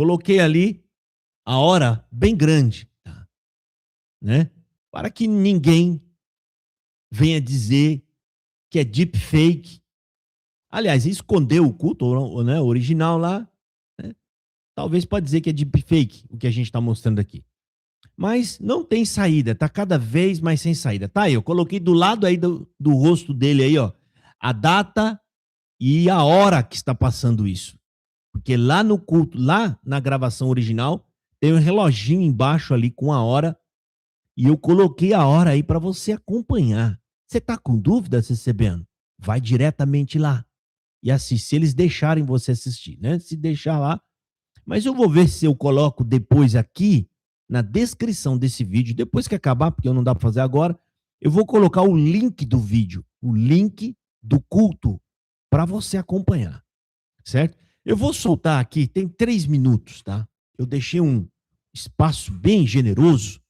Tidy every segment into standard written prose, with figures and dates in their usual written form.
Coloquei ali a hora bem grande, tá? Né? Para que ninguém venha dizer que é deepfake. Aliás, escondeu o culto, né, original lá, né? Talvez pode dizer que é deepfake o que a gente está mostrando aqui. Mas não tem saída, tá cada vez mais sem saída. Tá aí, eu coloquei do lado aí do rosto dele aí, ó, a data e a hora que está passando isso. Porque lá no culto, lá na gravação original, tem um reloginho embaixo ali com a hora e eu coloquei a hora aí para você acompanhar. Você tá com dúvida, CCBano? Vai diretamente lá e assiste, se eles deixarem você assistir, né? Se deixar lá. Mas eu vou ver se eu coloco depois aqui, na descrição desse vídeo, depois que acabar, porque não dá para fazer agora, eu vou colocar o link do vídeo, o link do culto, para você acompanhar, certo? Eu vou soltar aqui, tem 3 minutos, tá? Eu deixei um espaço bem generoso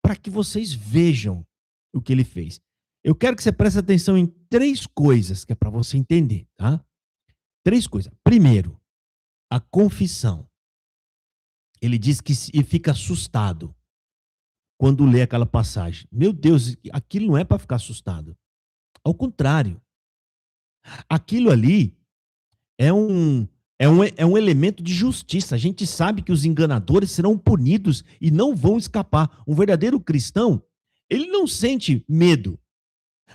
para que vocês vejam o que ele fez. Eu quero que você preste atenção em 3 coisas, que é para você entender, tá? 3 coisas. Primeiro, a confissão. Ele diz que fica assustado quando lê aquela passagem. Meu Deus, aquilo não é para ficar assustado. Ao contrário. Aquilo ali é um elemento de justiça. A gente sabe que os enganadores serão punidos e não vão escapar. Um verdadeiro cristão, ele não sente medo,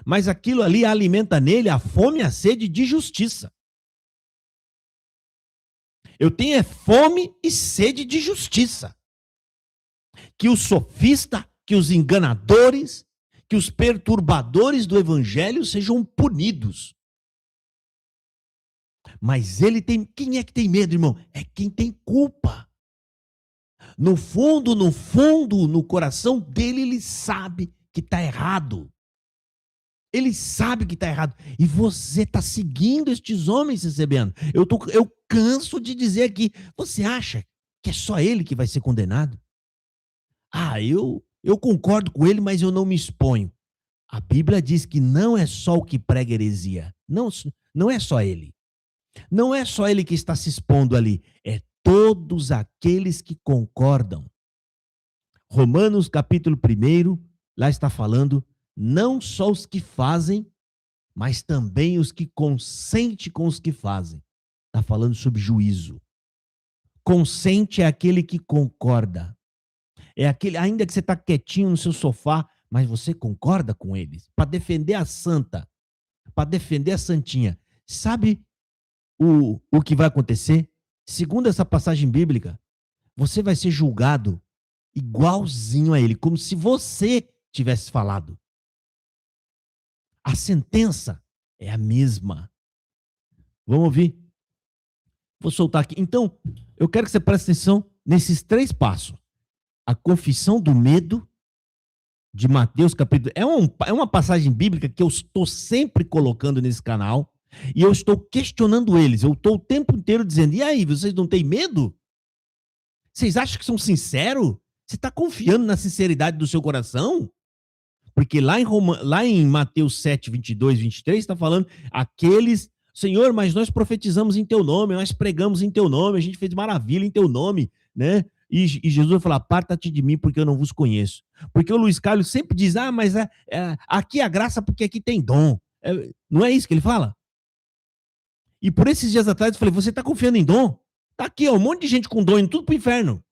mas aquilo ali alimenta nele a fome e a sede de justiça. Eu tenho fome e sede de justiça. Que o sofista, que os enganadores, que os perturbadores do evangelho sejam punidos. Mas ele tem, quem é que tem medo, irmão? É quem tem culpa. No fundo, no coração dele, ele sabe que está errado. Ele sabe que está errado. E você está seguindo estes homens, recebendo. Eu canso de dizer aqui, você acha que é só ele que vai ser condenado? Ah, eu concordo com ele, mas eu não me exponho. A Bíblia diz que não é só o que prega heresia. Não é só ele. Não é só ele que está se expondo ali. É todos aqueles que concordam. Romanos capítulo 1, lá está falando, não só os que fazem, mas também os que consentem com os que fazem. Está falando sobre juízo. Consente é aquele que concorda. É aquele, ainda que você está quietinho no seu sofá, mas você concorda com eles. Para defender a santa, para defender a santinha. Sabe o que vai acontecer? Segundo essa passagem bíblica, você vai ser julgado igualzinho a ele, como se você tivesse falado. A sentença é a mesma. Vamos ouvir? Vou soltar aqui. Então, eu quero que você preste atenção nesses 3 passos. A confissão do medo, de Mateus capítulo... É uma passagem bíblica que eu estou sempre colocando nesse canal, e eu estou questionando eles. Eu estou o tempo inteiro dizendo, e aí, vocês não têm medo? Vocês acham que são sinceros? Você está confiando na sinceridade do seu coração? Porque lá em Mateus 7, 22, 23, está falando aqueles... Senhor, mas nós profetizamos em teu nome, nós pregamos em teu nome, a gente fez maravilha em teu nome, né? E Jesus vai falar, aparta-te de mim porque eu não vos conheço. Porque o Luiz Carlos sempre diz, mas aqui é a graça porque aqui tem dom. Não é isso que ele fala? E por esses dias atrás eu falei, você está confiando em dom? Tá aqui, ó, um monte de gente com dom indo tudo pro inferno.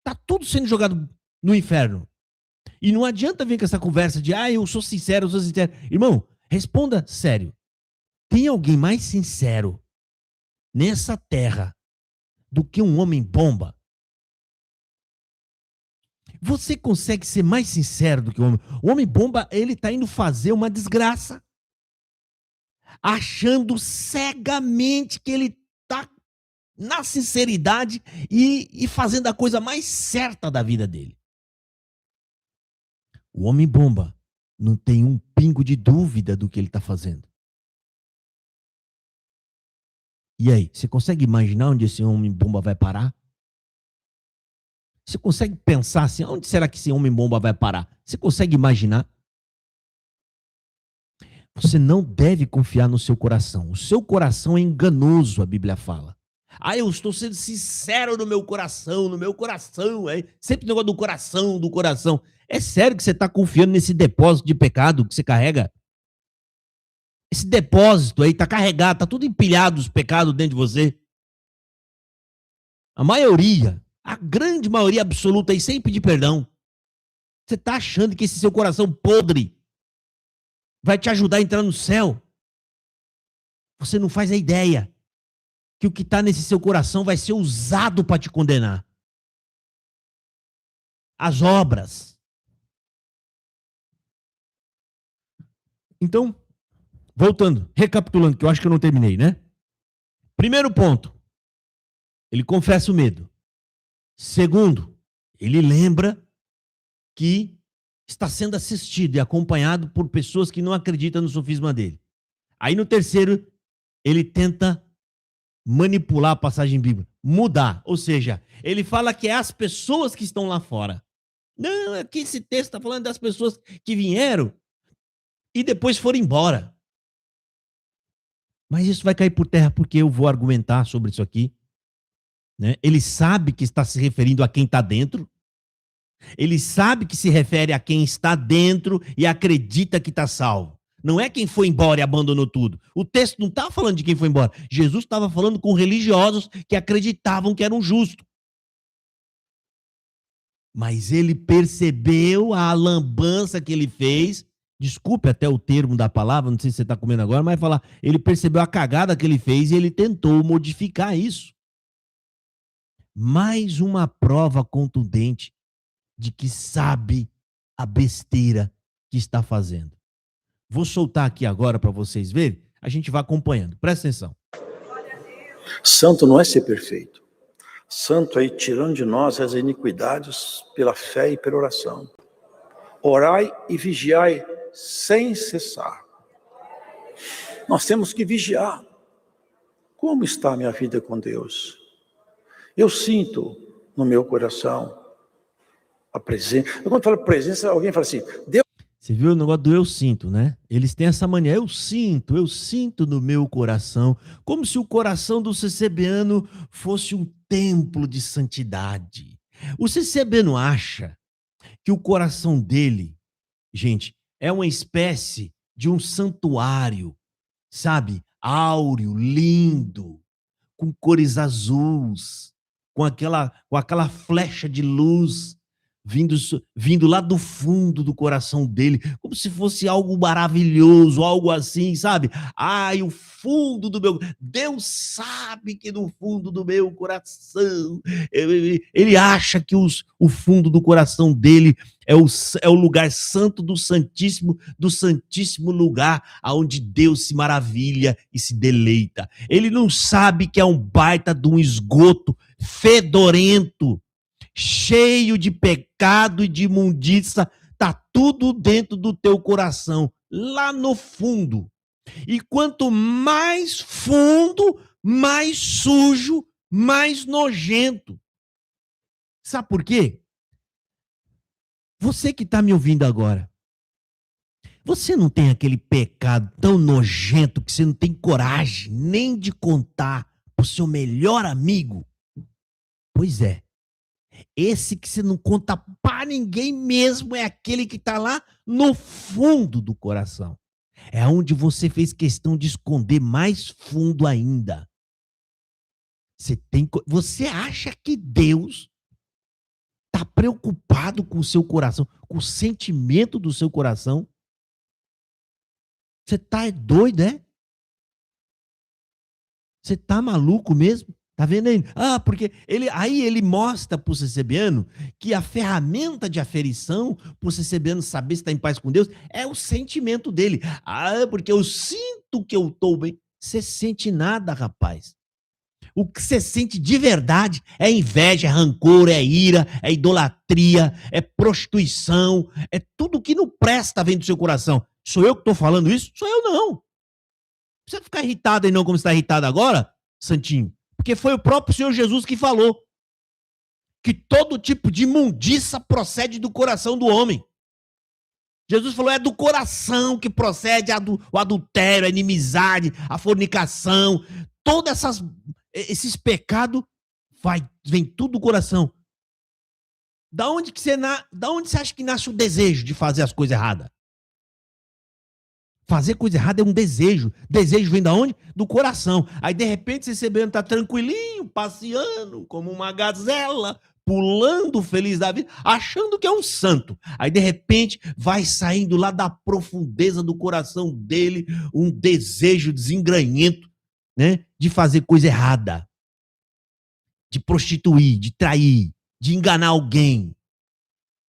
Tá tudo sendo jogado no inferno. E não adianta vir com essa conversa de, eu sou sincero, eu sou sincero. Irmão, responda sério. Tem alguém mais sincero nessa terra do que um homem bomba? Você consegue ser mais sincero do que o homem? O homem bomba, ele está indo fazer uma desgraça, achando cegamente que ele está na sinceridade e fazendo a coisa mais certa da vida dele. O homem bomba não tem um pingo de dúvida do que ele está fazendo. E aí, você consegue imaginar onde esse homem bomba vai parar? Você consegue pensar assim, onde será que esse homem bomba vai parar? Você consegue imaginar? Você não deve confiar no seu coração. O seu coração é enganoso, a Bíblia fala. Ah, eu estou sendo sincero no meu coração, é sempre o negócio do coração, do coração. É sério que você está confiando nesse depósito de pecado que você carrega? Esse depósito aí está carregado, está tudo empilhado os pecados dentro de você. A maioria, a grande maioria absoluta aí, sem pedir perdão. Você está achando que esse seu coração podre vai te ajudar a entrar no céu? Você não faz a ideia que o que está nesse seu coração vai ser usado para te condenar. As obras. Então, voltando, recapitulando, que eu acho que eu não terminei, né? Primeiro ponto, ele confessa o medo. Segundo, ele lembra que está sendo assistido e acompanhado por pessoas que não acreditam no sofisma dele. Aí no terceiro, ele tenta manipular a passagem bíblica, mudar. Ou seja, ele fala que é as pessoas que estão lá fora. Não, aqui esse texto está falando das pessoas que vieram e depois foram embora. Mas isso vai cair por terra porque eu vou argumentar sobre isso aqui. Né? Ele sabe que está se referindo a quem está dentro. Ele sabe que se refere a quem está dentro e acredita que está salvo. Não é quem foi embora e abandonou tudo. O texto não está falando de quem foi embora. Jesus estava falando com religiosos que acreditavam que eram justos. Mas ele percebeu a lambança que ele fez. Desculpe até o termo da palavra, não sei se você está comendo agora, mas falar, ele percebeu a cagada que ele fez e ele tentou modificar isso. Mais uma prova contundente de que sabe a besteira que está fazendo. Vou soltar aqui agora para vocês verem, a gente vai acompanhando. Presta atenção. Santo não é ser perfeito. Santo é ir tirando de nós as iniquidades pela fé e pela oração. Orai e vigiai sem cessar. Nós temos que vigiar. Como está a minha vida com Deus? Eu sinto no meu coração a presença. Quando falo presença, alguém fala assim, Deus. Você viu o negócio do eu sinto, né? Eles têm essa mania, eu sinto no meu coração, como se o coração do CCBano fosse um templo de santidade. O CCBano acha que o coração dele, gente, é uma espécie de um santuário, sabe? Áureo, lindo, com cores azuis, com aquela flecha de luz vindo lá do fundo do coração dele, como se fosse algo maravilhoso, algo assim, sabe? Ai, o fundo do meu... Deus sabe que no fundo do meu coração... Ele acha que o fundo do coração dele é o lugar santo do santíssimo lugar aonde Deus se maravilha e se deleita. Ele não sabe que é um baita de um esgoto fedorento, cheio de pecado e de imundícia, tá tudo dentro do teu coração, lá no fundo. E quanto mais fundo, mais sujo, mais nojento. Sabe por quê? Você que está me ouvindo agora, você não tem aquele pecado tão nojento que você não tem coragem nem de contar pro seu melhor amigo? Pois é. Esse que você não conta para ninguém mesmo é aquele que está lá no fundo do coração. É onde você fez questão de esconder mais fundo ainda. Você acha que Deus está preocupado com o seu coração, com o sentimento do seu coração? Você tá doido, é? Você tá maluco mesmo? Tá vendo aí? Porque ele mostra pro CCBano que a ferramenta de aferição pro CCBano saber se tá em paz com Deus é o sentimento dele. Porque eu sinto que eu tô bem. Você sente nada, rapaz. O que você sente de verdade é inveja, é rancor, é ira, é idolatria, é prostituição, é tudo que não presta vem do seu coração. Sou eu que tô falando isso? Sou eu não. Não precisa ficar irritado aí não como você está irritado agora, Santinho. Porque foi o próprio Senhor Jesus que falou que todo tipo de imundícia procede do coração do homem. Jesus falou, é do coração que procede o adultério, a inimizade, a fornicação, todas essas esses pecados vem tudo do coração. Da onde você acha que nasce o desejo de fazer as coisas erradas? Fazer coisa errada é um desejo. Desejo vem da onde? Do coração. Aí, de repente, você tá tranquilinho, passeando, como uma gazela, pulando feliz da vida, achando que é um santo. Aí, de repente, vai saindo lá da profundeza do coração dele um desejo desengranhento, né? De fazer coisa errada. De prostituir, de trair, de enganar alguém.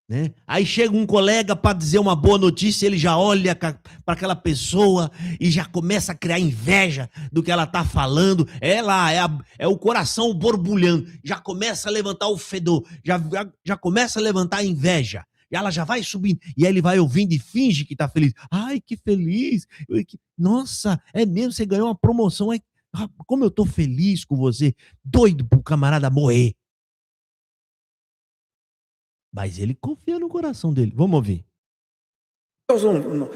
Né? Aí chega um colega para dizer uma boa notícia, ele já olha para aquela pessoa e já começa a criar inveja do que ela está falando. É o coração borbulhando, já começa a levantar o fedor, já começa a levantar a inveja. E ela já vai subindo, e aí ele vai ouvindo e finge que está feliz. Ai, que feliz! Nossa, é mesmo, você ganhou uma promoção. Como eu estou feliz com você, doido pro camarada morrer. Mas ele confia no coração dele. Vamos ouvir.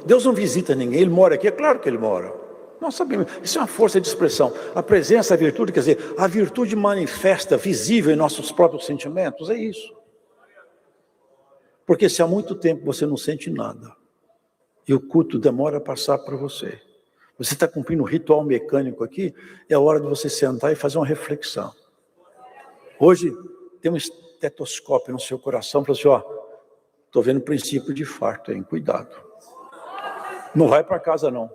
Deus não visita ninguém, ele mora aqui, é claro que ele mora. Nós sabemos, isso é uma força de expressão. A presença, a virtude, quer dizer, a virtude manifesta, visível em nossos próprios sentimentos, é isso. Porque se há muito tempo você não sente nada, e o culto demora a passar para você, você está cumprindo um ritual mecânico aqui, é a hora de você sentar e fazer uma reflexão. Hoje tem um estetoscópio no seu coração, para assim, estou vendo princípio de infarto, hein? Cuidado. Não vai para casa, não.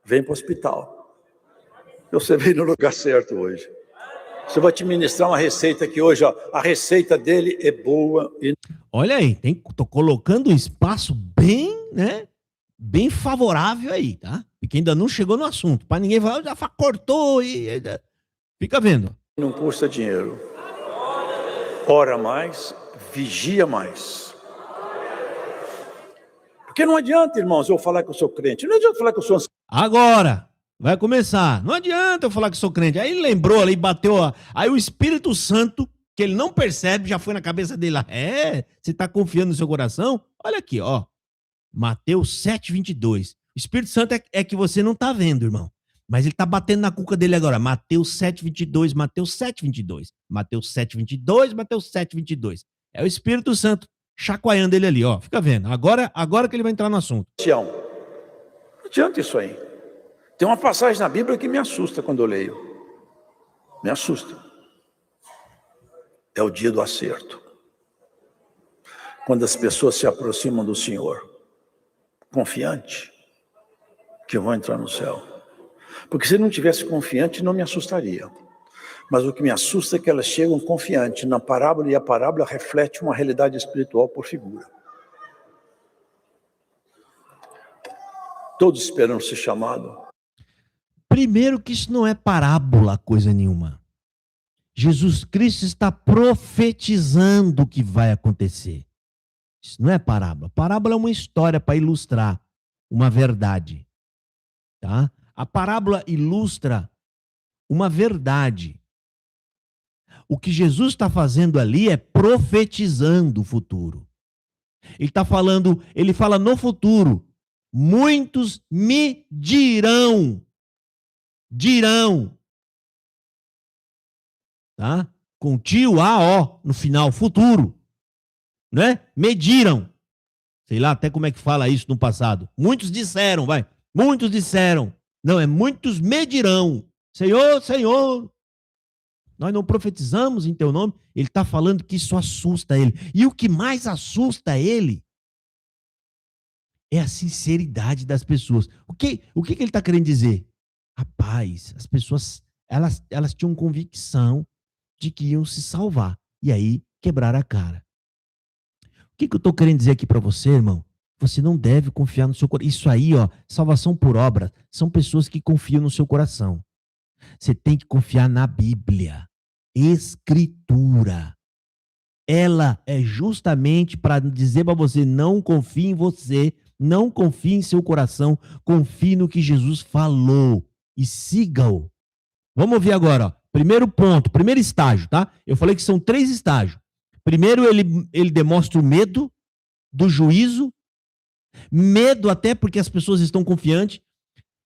Vem para o hospital. Você veio no lugar certo hoje. Você vai te ministrar uma receita aqui hoje, a receita dele é boa. Olha aí, tô colocando um espaço bem, né, bem favorável aí, tá? Porque ainda não chegou no assunto, para ninguém falar, já cortou e fica vendo. Não custa dinheiro. Ora mais, vigia mais. Porque não adianta, irmãos, eu falar que eu sou crente. Não adianta falar que eu sou... Agora, vai começar. Não adianta eu falar que sou crente. Aí ele lembrou ali, bateu. Aí o Espírito Santo, que ele não percebe, já foi na cabeça dele lá. Você tá confiando no seu coração? Olha aqui, ó. Mateus 7:22. O Espírito Santo é que você não tá vendo, irmão. Mas ele tá batendo na cuca dele agora. Mateus 7:22, Mateus 7:22. Mateus 7:22, Mateus 7:22. É o Espírito Santo chacoalhando ele ali, ó. Fica vendo. Agora que ele vai entrar no assunto. Não adianta isso aí. Tem uma passagem na Bíblia que me assusta quando eu leio. Me assusta. É o dia do acerto. Quando as pessoas se aproximam do Senhor, confiante, que vão entrar no céu. Porque se não tivesse confiante, não me assustaria. Mas o que me assusta é que elas chegam confiantes na parábola, e a parábola reflete uma realidade espiritual por figura. Todos esperam ser chamados. Primeiro que isso não é parábola, coisa nenhuma. Jesus Cristo está profetizando o que vai acontecer. Isso não é parábola. Parábola é uma história para ilustrar uma verdade. Tá? A parábola ilustra uma verdade. O que Jesus está fazendo ali é profetizando o futuro. Ele fala no futuro. Muitos me dirão. Tá? Com tio A-O no final, futuro. Né? Mediram. Sei lá até como é que fala isso no passado. Muitos disseram, vai. Muitos disseram. Não, é muitos medirão. Senhor, Senhor, nós não profetizamos em teu nome. Ele está falando que isso assusta ele. E o que mais assusta ele é a sinceridade das pessoas. O que ele está querendo dizer? Rapaz, as pessoas, elas tinham convicção de que iam se salvar. E aí, quebraram a cara. O que eu estou querendo dizer aqui para você, irmão? Você não deve confiar no seu coração. Isso aí, ó, salvação por obra, são pessoas que confiam no seu coração. Você tem que confiar na Bíblia. Escritura. Ela é justamente para dizer para você, não confie em você, não confie em seu coração, confie no que Jesus falou e siga-o. Vamos ouvir agora, ó. Primeiro ponto, primeiro estágio, tá? Eu falei que são 3 estágios. Primeiro, ele demonstra o medo do juízo, medo até porque as pessoas estão confiantes.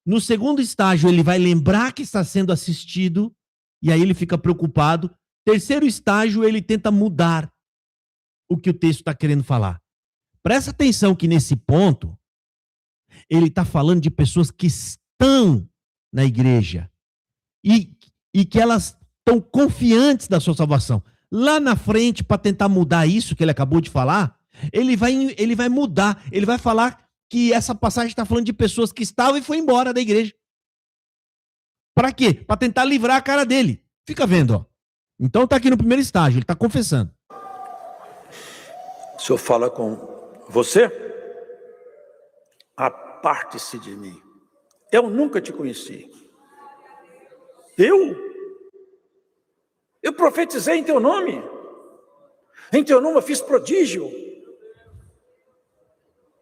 No segundo estágio, ele vai lembrar que está sendo assistido. E aí ele fica preocupado. Terceiro estágio, ele tenta mudar o que o texto está querendo falar. Presta atenção que nesse ponto, ele está falando de pessoas que estão na igreja e que elas estão confiantes da sua salvação. Lá na frente, para tentar mudar isso que ele acabou de falar, ele vai mudar, ele vai falar que essa passagem está falando de pessoas que estavam e foi embora da igreja. Para quê? Para tentar livrar a cara dele. Fica vendo, ó. Então está aqui no primeiro estágio, ele está confessando. O Senhor fala com você, aparte-se de mim. Eu nunca te conheci. Eu profetizei em teu nome. Em teu nome eu fiz prodígio.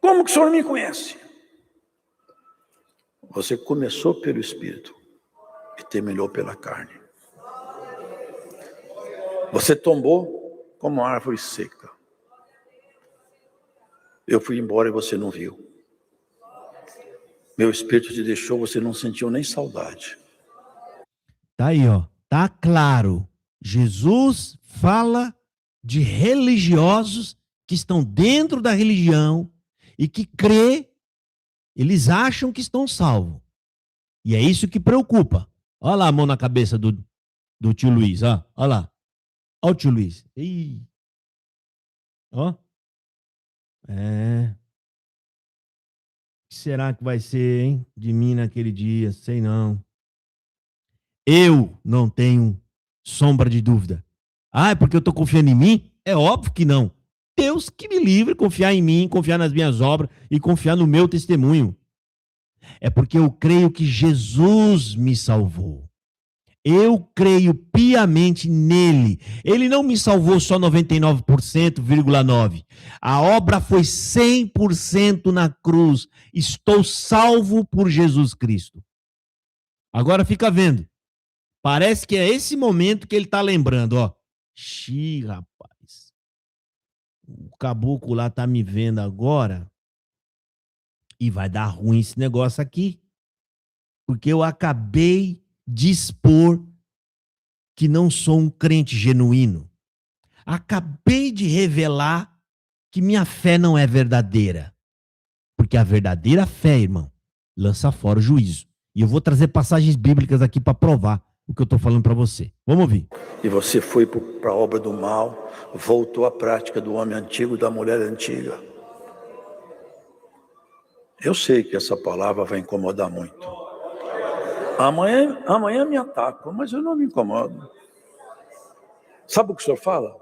Como que o Senhor não me conhece? Você começou pelo Espírito e terminou pela carne. Você tombou como uma árvore seca. Eu fui embora e você não viu. Meu Espírito te deixou, você não sentiu nem saudade. Tá aí, ó. Tá claro. Jesus fala de religiosos que estão dentro da religião e que crê, eles acham que estão salvos. E é isso que preocupa. Olha lá a mão na cabeça do tio Luiz, ó. Olha lá. Olha o tio Luiz. Ih. Ó. O que será que vai ser, hein? De mim naquele dia? Sei não. Eu não tenho sombra de dúvida. Ah, é porque eu estou confiando em mim? É óbvio que não. Deus que me livre confiar em mim, confiar nas minhas obras e confiar no meu testemunho. É porque eu creio que Jesus me salvou. Eu creio piamente nele. Ele não me salvou só 99,9%. A obra foi 100% na cruz. Estou salvo por Jesus Cristo. Agora fica vendo. Parece que é esse momento que ele está lembrando, ó. Xiii, rapaz. O caboclo lá tá me vendo agora e vai dar ruim esse negócio aqui. Porque eu acabei de expor que não sou um crente genuíno. Acabei de revelar que minha fé não é verdadeira. Porque a verdadeira fé, irmão, lança fora o juízo. E eu vou trazer passagens bíblicas aqui para provar o que eu estou falando para você. Vamos ouvir. E você foi para a obra do mal, voltou à prática do homem antigo, da mulher antiga. Eu sei que essa palavra vai incomodar muito. Amanhã me atacam, mas eu não me incomodo. Sabe o que o Senhor fala?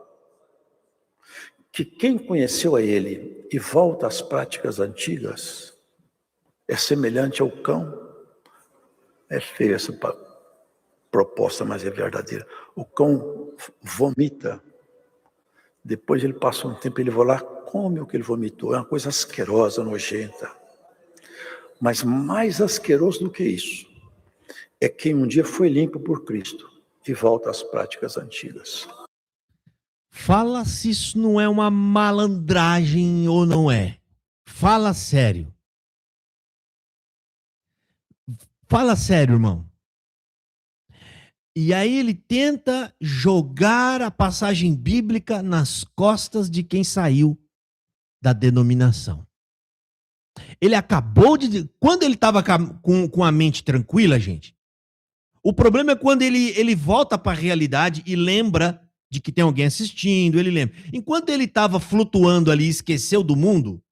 Que quem conheceu a Ele e volta às práticas antigas é semelhante ao cão. É feia essa proposta, mas é verdadeira. O cão vomita. Depois ele passa um tempo, ele vai lá, come o que ele vomitou. É uma coisa asquerosa, nojenta. Mas mais asqueroso do que isso é quem um dia foi limpo por Cristo e volta às práticas antigas. Fala se isso não é uma malandragem ou não é. Fala sério. Fala sério, irmão. E aí ele tenta jogar a passagem bíblica nas costas de quem saiu da denominação. Ele acabou de... Quando ele estava com a mente tranquila, gente, o problema é quando ele volta para a realidade e lembra de que tem alguém assistindo, ele lembra. Enquanto ele estava flutuando ali, esqueceu do mundo,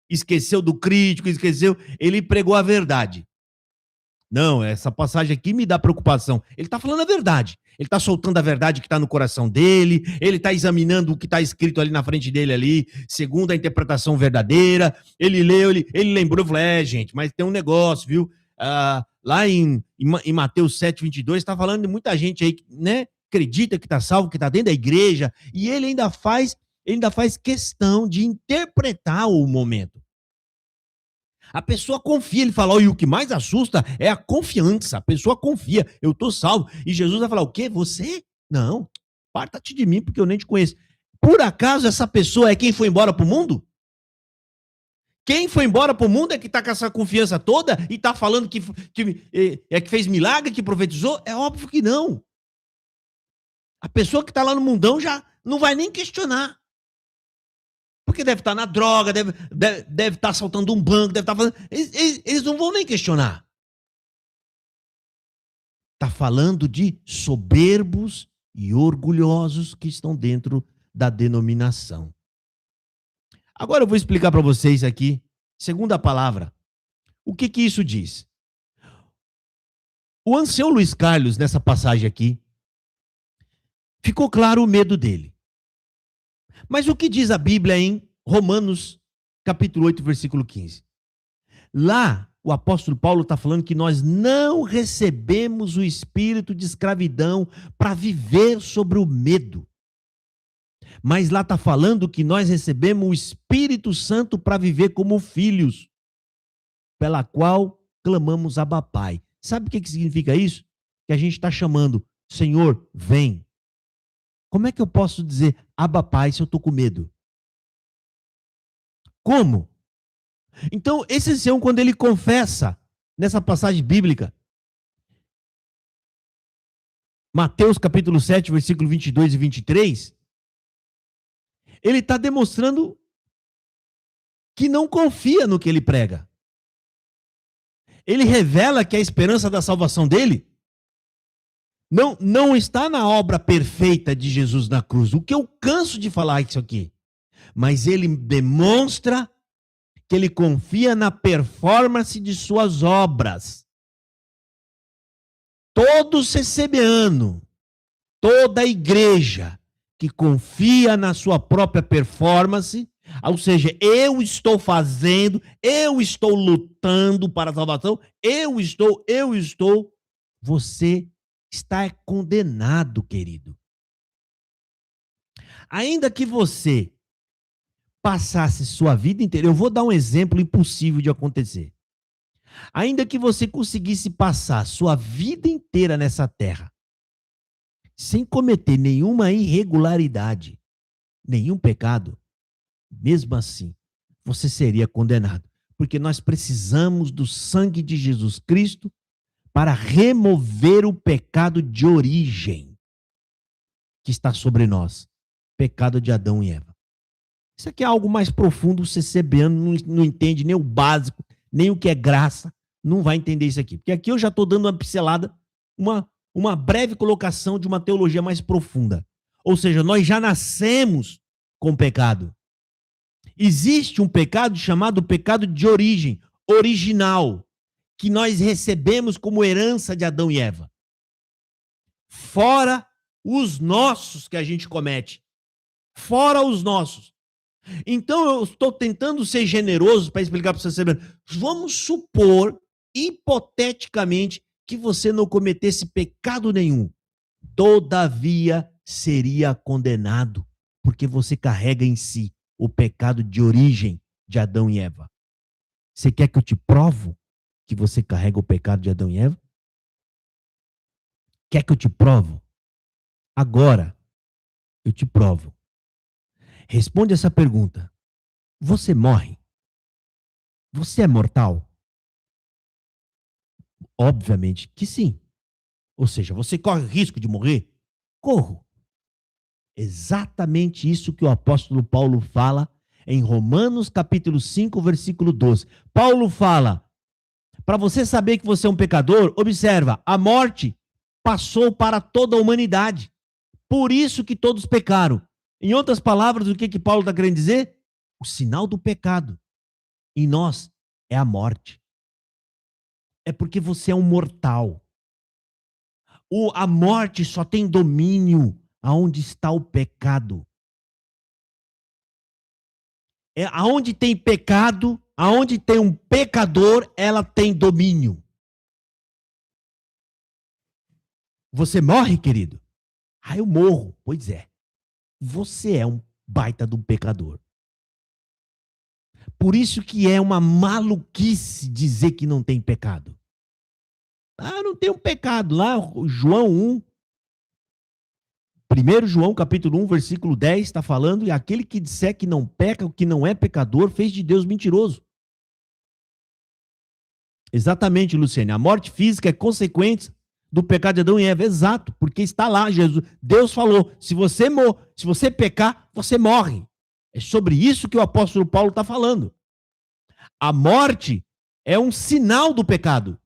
esqueceu do crítico, ele pregou a verdade. Não, essa passagem aqui me dá preocupação. Ele está falando a verdade. Ele está soltando a verdade que está no coração dele, ele está examinando o que está escrito ali na frente dele, ali, segundo a interpretação verdadeira. Ele leu, ele lembrou, falou, gente, mas tem um negócio, viu? Lá em Mateus 7:22, está falando de muita gente aí, né? Acredita que está salvo, que está dentro da igreja, e ele ainda faz questão de interpretar o momento. A pessoa confia, ele fala, e o que mais assusta é a confiança. A pessoa confia, eu estou salvo. E Jesus vai falar, o quê? Você? Não, parta-te de mim, porque eu nem te conheço. Por acaso essa pessoa é quem foi embora para o mundo? Quem foi embora para o mundo é que está com essa confiança toda e está falando que fez milagre, que profetizou? É óbvio que não. A pessoa que está lá no mundão já não vai nem questionar. Porque deve estar na droga, deve estar assaltando um banco, deve estar fazendo... Eles não vão nem questionar. Está falando de soberbos e orgulhosos que estão dentro da denominação. Agora eu vou explicar para vocês aqui, segunda palavra, o que isso diz. O ancião Luiz Carlos, nessa passagem aqui, ficou claro o medo dele. Mas o que diz a Bíblia em Romanos, capítulo 8, versículo 15? Lá, o apóstolo Paulo está falando que nós não recebemos o espírito de escravidão para viver sobre o medo. Mas lá está falando que nós recebemos o Espírito Santo para viver como filhos, pela qual clamamos Abba Pai. Sabe o que significa isso? Que a gente está chamando, Senhor, vem. Como é que eu posso dizer Abba Pai se eu estou com medo? Como? Então, esse ancião, quando ele confessa, nessa passagem bíblica, Mateus capítulo 7, versículo 22 e 23, ele está demonstrando que não confia no que ele prega. Ele revela que a esperança da salvação dele não está na obra perfeita de Jesus na cruz. O que eu canso de falar isso aqui. Mas ele demonstra que ele confia na performance de suas obras. Todo CCBano, toda igreja que confia na sua própria performance, ou seja, eu estou fazendo, eu estou lutando para a salvação, eu estou, você está condenado, querido. Ainda que você passasse sua vida inteira, eu vou dar um exemplo impossível de acontecer. Ainda que você conseguisse passar sua vida inteira nessa terra, sem cometer nenhuma irregularidade, nenhum pecado, mesmo assim, você seria condenado. Porque nós precisamos do sangue de Jesus Cristo para remover o pecado de origem que está sobre nós. Pecado de Adão e Eva. Isso aqui é algo mais profundo, o CCBano não entende nem o básico, nem o que é graça, não vai entender isso aqui. Porque aqui eu já estou dando uma pincelada, uma breve colocação de uma teologia mais profunda. Ou seja, nós já nascemos com pecado. Existe um pecado chamado pecado de origem, original, que nós recebemos como herança de Adão e Eva. Fora os nossos que a gente comete. Fora os nossos. Então eu estou tentando ser generoso para explicar para você. Vamos supor, hipoteticamente, que você não cometesse pecado nenhum. Todavia seria condenado, porque você carrega em si o pecado de origem de Adão e Eva. Você quer que eu te provo que você carrega o pecado de Adão e Eva? Quer que eu te provo? Agora, eu te provo. Responde essa pergunta. Você morre? Você é mortal? Obviamente que sim. Ou seja, você corre risco de morrer? Corro. Exatamente isso que o apóstolo Paulo fala em Romanos capítulo 5, versículo 12. Paulo fala, para você saber que você é um pecador, observa, a morte passou para toda a humanidade. Por isso que todos pecaram. Em outras palavras, o que Paulo está querendo dizer? O sinal do pecado em nós é a morte. É porque você é um mortal. A morte só tem domínio aonde está o pecado. Aonde tem pecado, aonde tem um pecador, ela tem domínio. Você morre, querido? Ah, eu morro. Pois é. Você é um baita de um pecador. Por isso que é uma maluquice dizer que não tem pecado. Ah, não tem um pecado. Lá, João 1, 1 João capítulo 1, versículo 10, está falando, e aquele que disser que não peca, o que não é pecador, fez de Deus mentiroso. Exatamente, Luciane. A morte física é consequência do pecado de Adão e Eva. Exato, porque está lá, Jesus. Deus falou, se você pecar, você morre. É sobre isso que o apóstolo Paulo está falando. A morte é um sinal do pecado.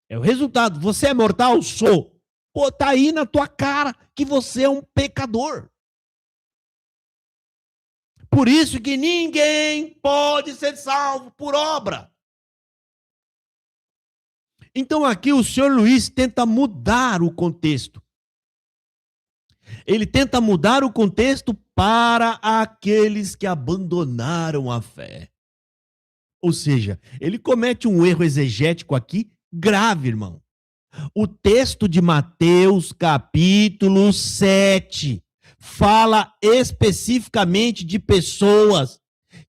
É o resultado. Você é mortal? Sou. Pô, tá aí na tua cara que você é um pecador. Por isso que ninguém pode ser salvo por obra. Então aqui o senhor Luiz tenta mudar o contexto. Ele tenta mudar o contexto para aqueles que abandonaram a fé. Ou seja, ele comete um erro exegético aqui grave, irmão. O texto de Mateus, capítulo 7, fala especificamente de pessoas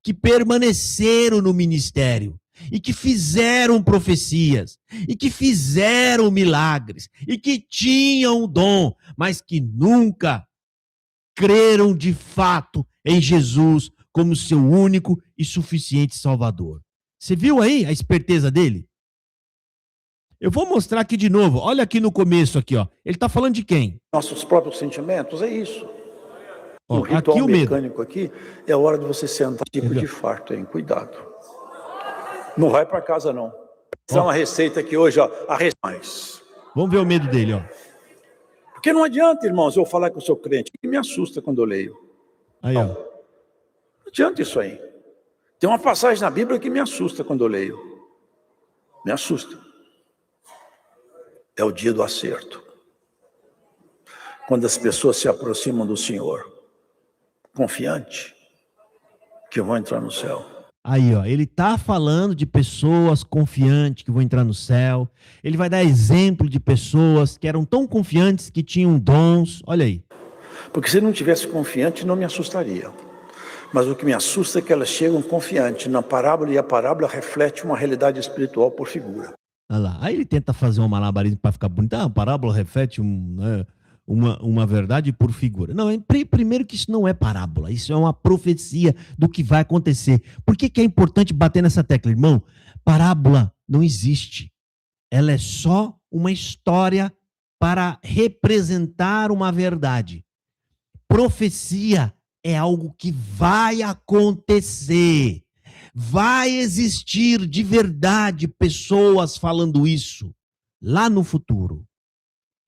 que permaneceram no ministério e que fizeram profecias e que fizeram milagres e que tinham o dom, mas que nunca creram de fato em Jesus como seu único e suficiente Salvador. Você viu aí a esperteza dele? Eu vou mostrar aqui de novo. Olha aqui no começo aqui, ó. Ele está falando de quem? Nossos próprios sentimentos, é isso. Ó, O ritual aqui o medo. mecânico aqui é a hora de você sentar tipo de farto, hein? Cuidado. Não vai para casa, não. Dá uma receita aqui hoje, ó. Mais. Vamos ver o medo dele, ó. Porque não adianta, irmãos, eu falar que eu sou crente, que me assusta quando eu leio. Aí, ó. Não adianta isso aí. Tem uma passagem na Bíblia que me assusta quando eu leio. Me assusta. É o dia do acerto. Quando as pessoas se aproximam do Senhor, confiante, que vão entrar no céu. Aí, ó, ele tá falando de pessoas confiantes que vão entrar no céu. Ele vai dar exemplo de pessoas que eram tão confiantes que tinham dons. Olha aí. Porque se não tivesse confiante, não me assustaria. Mas o que me assusta é que elas chegam confiantes na parábola e a parábola reflete uma realidade espiritual por figura. Olha lá. Aí ele tenta fazer um malabarismo para ficar bonito. A parábola reflete uma verdade por figura. Não, primeiro que isso não é parábola, isso é uma profecia do que vai acontecer. Por que é importante bater nessa tecla, irmão? Parábola não existe. Ela é só uma história para representar uma verdade. Profecia é algo que vai acontecer. Vai existir de verdade pessoas falando isso lá no futuro.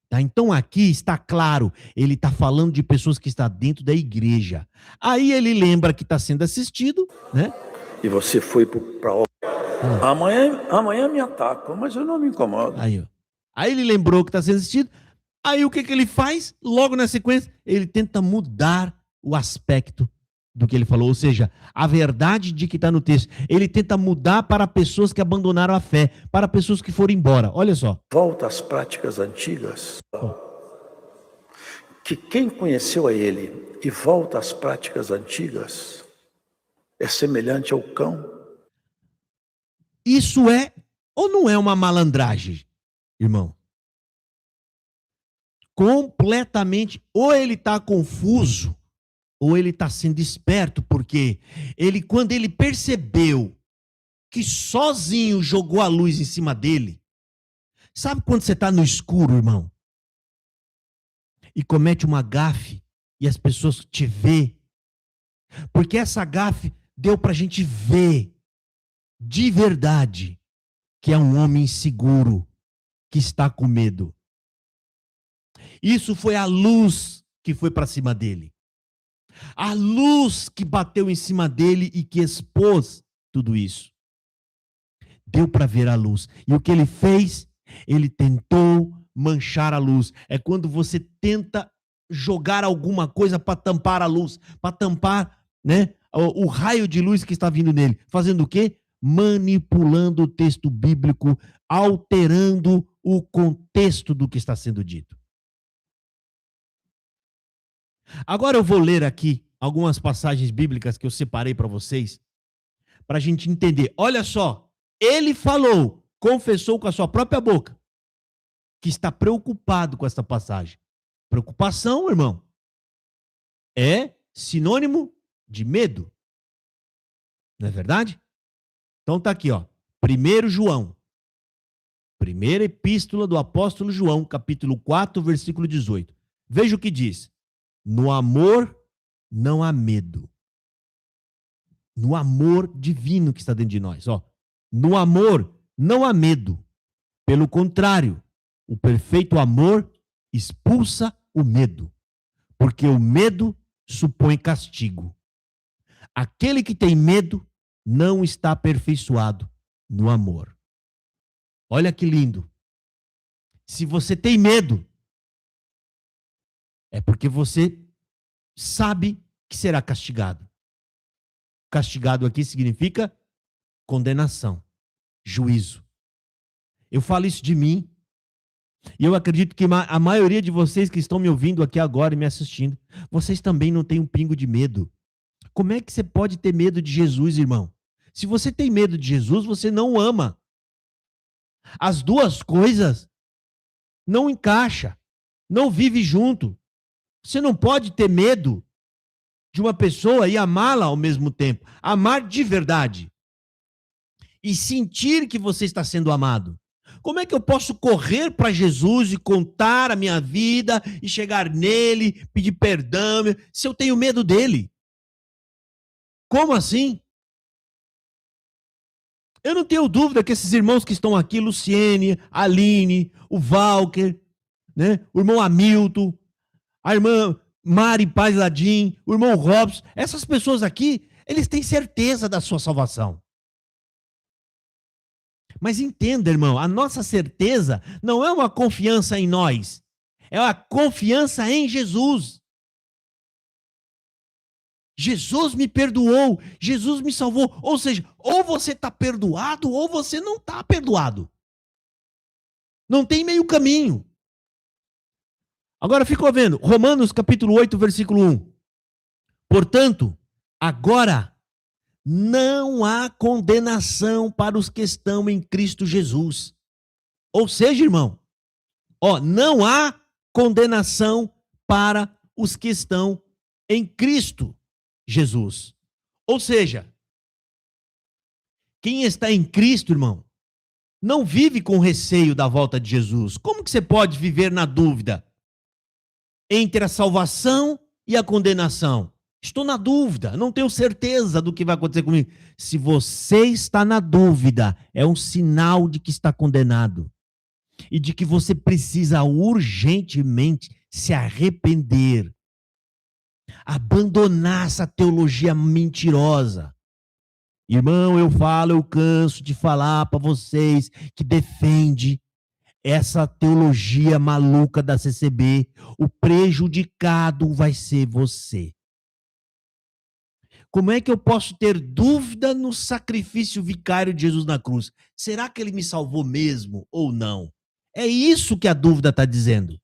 Tá? Então aqui está claro, ele está falando de pessoas que estão dentro da igreja. Aí ele lembra que está sendo assistido, né? E você foi para a obra. Amanhã me atacam, mas eu não me incomodo. Aí, ó. Aí ele lembrou que está sendo assistido. Aí o que ele faz? Logo na sequência, ele tenta mudar o aspecto do que ele falou, ou seja, a verdade de que está no texto. Ele tenta mudar para pessoas que abandonaram a fé, para pessoas que foram embora. Olha só. Volta às práticas antigas. Que quem conheceu a ele e volta às práticas antigas é semelhante ao cão. Isso é ou não é uma malandragem, irmão? Completamente. Ou ele está confuso, ou ele está sendo esperto, porque quando ele percebeu que sozinho jogou a luz em cima dele, sabe quando você está no escuro, irmão? E comete uma gafe e as pessoas te vê, porque essa gafe deu para a gente ver de verdade que é um homem inseguro, que está com medo. Isso foi a luz que foi para cima dele. A luz que bateu em cima dele e que expôs tudo isso. Deu para ver a luz. E o que ele fez? Ele tentou manchar a luz. É quando você tenta jogar alguma coisa para tampar a luz, para tampar, né, o raio de luz que está vindo nele. Fazendo o quê? Manipulando o texto bíblico, alterando o contexto do que está sendo dito. Agora eu vou ler aqui algumas passagens bíblicas que eu separei para vocês, para a gente entender. Olha só, ele falou, confessou com a sua própria boca, que está preocupado com essa passagem. Preocupação, irmão, é sinônimo de medo. Não é verdade? Então tá aqui, ó. 1 João, Primeira epístola do apóstolo João, capítulo 4, versículo 18. Veja o que diz. No amor não há medo. No amor divino que está dentro de nós. Ó. No amor não há medo. Pelo contrário, o perfeito amor expulsa o medo. Porque o medo supõe castigo. Aquele que tem medo não está aperfeiçoado no amor. Olha que lindo. Se você tem medo, é porque você sabe que será castigado. Castigado aqui significa condenação, juízo. Eu falo isso de mim, e eu acredito que a maioria de vocês que estão me ouvindo aqui agora e me assistindo, vocês também não têm um pingo de medo. Como é que você pode ter medo de Jesus, irmão? Se você tem medo de Jesus, você não o ama. As duas coisas não encaixam, não vive junto. Você não pode ter medo de uma pessoa e amá-la ao mesmo tempo. Amar de verdade. E sentir que você está sendo amado. Como é que eu posso correr para Jesus e contar a minha vida e chegar nele, pedir perdão, se eu tenho medo dele? Como assim? Eu não tenho dúvida que esses irmãos que estão aqui, Luciene, Aline, o Walker, né, o irmão Hamilton, a irmã Mari Paz Ladim, o irmão Robson, essas pessoas aqui, eles têm certeza da sua salvação. Mas entenda, irmão, a nossa certeza não é uma confiança em nós, é uma confiança em Jesus. Jesus me perdoou, Jesus me salvou. Ou seja, ou você está perdoado ou você não está perdoado. Não tem meio caminho. Agora ficou vendo, Romanos capítulo 8, versículo 1. Portanto, agora não há condenação para os que estão em Cristo Jesus. Ou seja, irmão, não há condenação para os que estão em Cristo Jesus. Ou seja, quem está em Cristo, irmão, não vive com receio da volta de Jesus. Como que você pode viver na dúvida entre a salvação e a condenação? Estou na dúvida, não tenho certeza do que vai acontecer comigo. Se você está na dúvida, é um sinal de que está condenado e de que você precisa urgentemente se arrepender, abandonar essa teologia mentirosa. Irmão, eu canso de falar para vocês que defende essa teologia maluca da CCB. O prejudicado vai ser você. Como é que eu posso ter dúvida no sacrifício vicário de Jesus na cruz? Será que ele me salvou mesmo ou não? É isso que a dúvida está dizendo.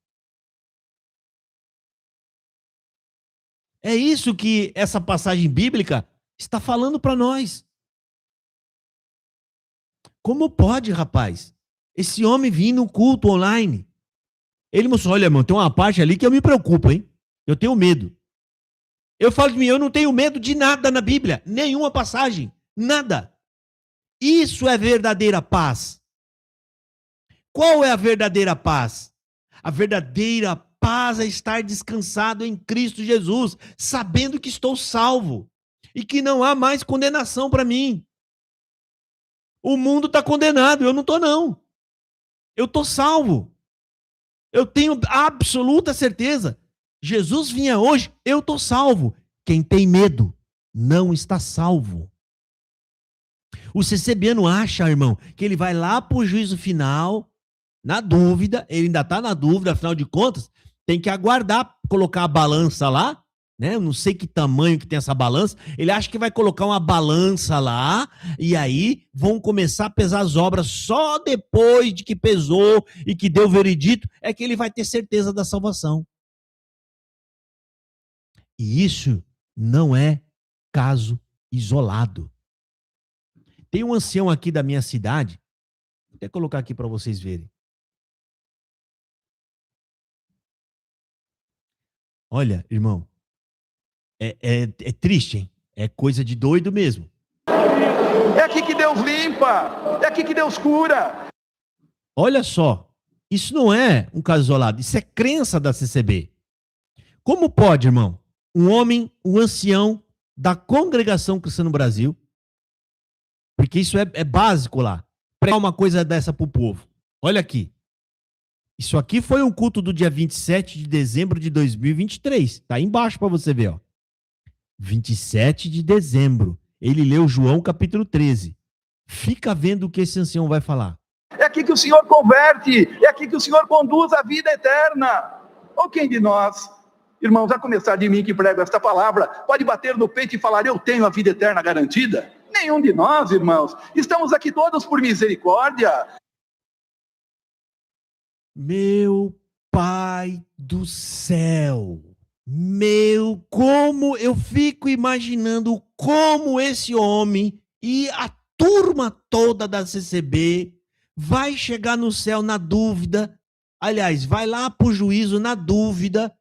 É isso que essa passagem bíblica está falando para nós. Como pode, rapaz, esse homem vir no culto online? Ele mostrou, olha, irmão, tem uma parte ali que eu me preocupo, hein? Eu tenho medo. Eu falo de mim, eu não tenho medo de nada na Bíblia, nenhuma passagem, nada. Isso é verdadeira paz. Qual é a verdadeira paz? A verdadeira paz é estar descansado em Cristo Jesus, sabendo que estou salvo e que não há mais condenação para mim. O mundo está condenado, eu não estou não. Eu estou salvo. Eu tenho absoluta certeza. Jesus vinha hoje, eu estou salvo. Quem tem medo não está salvo. O CCBiano acha, irmão, que ele vai lá para o juízo final, na dúvida, ele ainda está na dúvida, afinal de contas, tem que aguardar, colocar a balança lá, né? Eu não sei que tamanho que tem essa balança. Ele acha que vai colocar uma balança lá e aí vão começar a pesar as obras só depois de que pesou e que deu o veredito, é que ele vai ter certeza da salvação. E isso não é caso isolado. Tem um ancião aqui da minha cidade, vou até colocar aqui para vocês verem. Olha, irmão, é triste, hein? É coisa de doido mesmo. É aqui que Deus limpa, é aqui que Deus cura. Olha só, isso não é um caso isolado, isso é crença da CCB. Como pode, irmão, um homem, um ancião da congregação cristã no Brasil, porque isso é básico lá, pregar uma coisa dessa pro povo? Olha aqui. Isso aqui foi um culto do dia 27 de dezembro de 2023. Tá aí embaixo para você ver, ó. 27 de dezembro. Ele leu João capítulo 13. Fica vendo o que esse ancião vai falar. É aqui que o Senhor converte, é aqui que o Senhor conduz a vida eterna. Ou quem de nós, irmãos, a começar de mim que prego esta palavra, pode bater no peito e falar, eu tenho a vida eterna garantida? Nenhum de nós, irmãos. Estamos aqui todos por misericórdia. Meu Pai do céu, como eu fico imaginando como esse homem e a turma toda da CCB vai chegar no céu na dúvida, aliás, vai lá pro juízo na dúvida,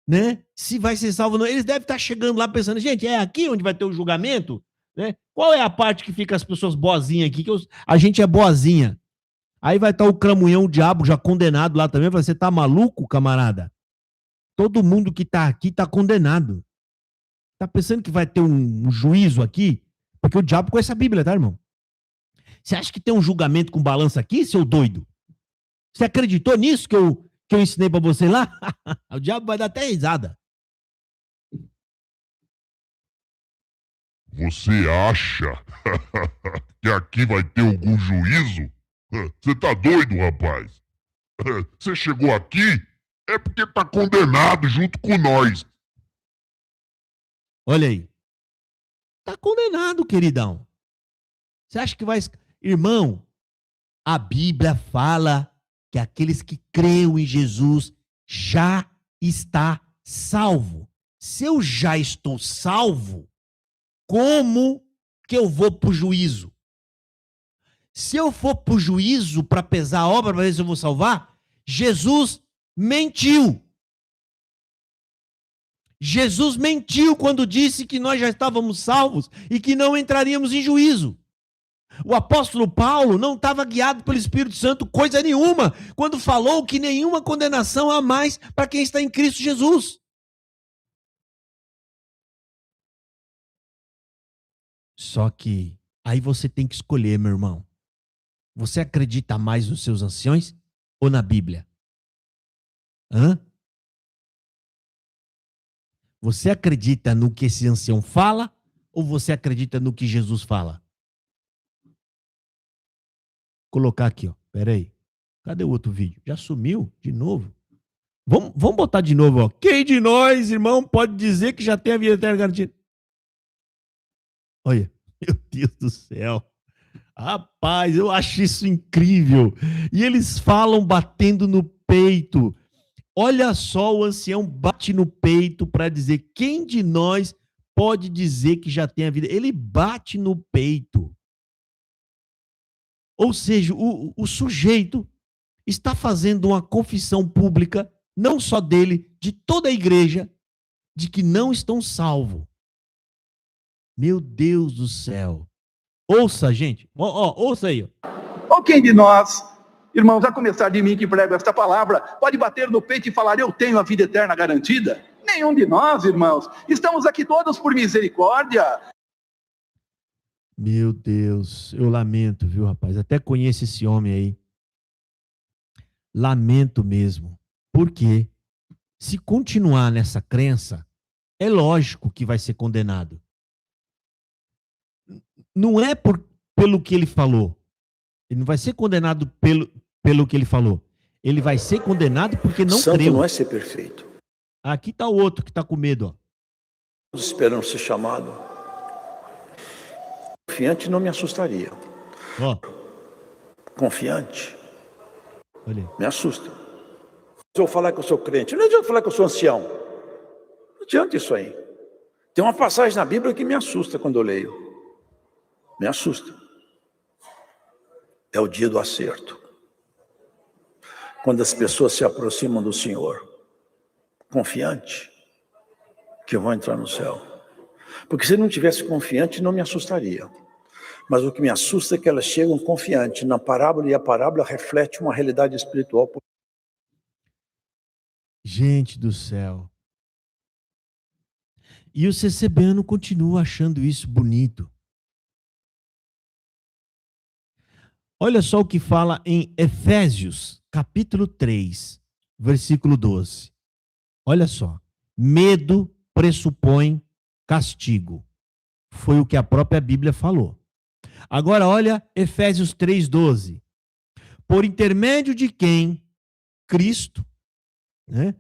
né? Se vai ser salvo ou não. Eles devem estar chegando lá pensando, gente, é aqui onde vai ter o julgamento? Né? Qual é a parte que fica as pessoas boazinhas aqui? A gente é boazinha. Aí vai estar o cramunhão, o diabo já condenado lá também. Você tá maluco, camarada? Todo mundo que tá aqui tá condenado. Tá pensando que vai ter um juízo aqui? Porque o diabo conhece a Bíblia, tá, irmão? Você acha que tem um julgamento com balança aqui, seu doido? Você acreditou nisso que eu ensinei pra você lá? O diabo vai dar até risada. Você acha que aqui vai ter algum juízo? Você tá doido, rapaz? Você chegou aqui é porque tá condenado junto com nós. Olha aí. Tá condenado, queridão. Você acha que vai... Irmão, a Bíblia fala que aqueles que creem em Jesus já está salvo. Se eu já estou salvo, como que eu vou pro juízo? Se eu for pro juízo para pesar a obra para ver se eu vou salvar, Jesus mentiu. Jesus mentiu quando disse que nós já estávamos salvos e que não entraríamos em juízo. O apóstolo Paulo não estava guiado pelo Espírito Santo coisa nenhuma quando falou que nenhuma condenação há mais para quem está em Cristo Jesus. Só que aí você tem que escolher, meu irmão. Você acredita mais nos seus anciões ou na Bíblia? Hã? Você acredita no que esse ancião fala ou você acredita no que Jesus fala? Vou colocar aqui, ó. Pera aí. Cadê o outro vídeo? Já sumiu de novo? Vamos botar de novo, ó. Quem de nós, irmão, pode dizer que já tem a vida eterna garantida? Olha, meu Deus do céu. Rapaz, eu acho isso incrível. E eles falam batendo no peito. Olha só, o ancião bate no peito para dizer quem de nós pode dizer que já tem a vida. Ele bate no peito. Ou seja, o sujeito está fazendo uma confissão pública, não só dele, de toda a igreja, de que não estão salvos. Meu Deus do céu. Ouça, gente. Ouça aí. Ou quem de nós, irmãos, a começar de mim que prego esta palavra, pode bater no peito e falar, eu tenho a vida eterna garantida? Nenhum de nós, irmãos. Estamos aqui todos por misericórdia. Meu Deus, eu lamento, viu, rapaz? Até conheço esse homem aí. Lamento mesmo. Por quê? Se continuar nessa crença, é lógico que vai ser condenado. Não é pelo que ele falou. Ele não vai ser condenado pelo que ele falou. Ele vai ser condenado porque não Santo creu. não é ser perfeito. Aqui está o outro que está com medo. Ó. Esperando ser chamado. Confiante não me assustaria. Ó. Confiante Olha. me assusta. Se eu falar que eu sou crente, não adianta falar que eu sou ancião. Não adianta isso aí. Tem uma passagem na Bíblia que me assusta quando eu leio. Me assusta. É o dia do acerto. Quando as pessoas se aproximam do Senhor, confiante, que vão entrar no céu. Porque se não tivesse confiante, não me assustaria. Mas o que me assusta é que elas chegam confiantes na parábola, e a parábola reflete uma realidade espiritual. Gente do céu. E o CCBano continua achando isso bonito. Olha só o que fala em Efésios, capítulo 3, versículo 12. Olha só. Medo pressupõe castigo. Foi o que a própria Bíblia falou. Agora olha Efésios 3:12. Por intermédio de quem? Cristo, né?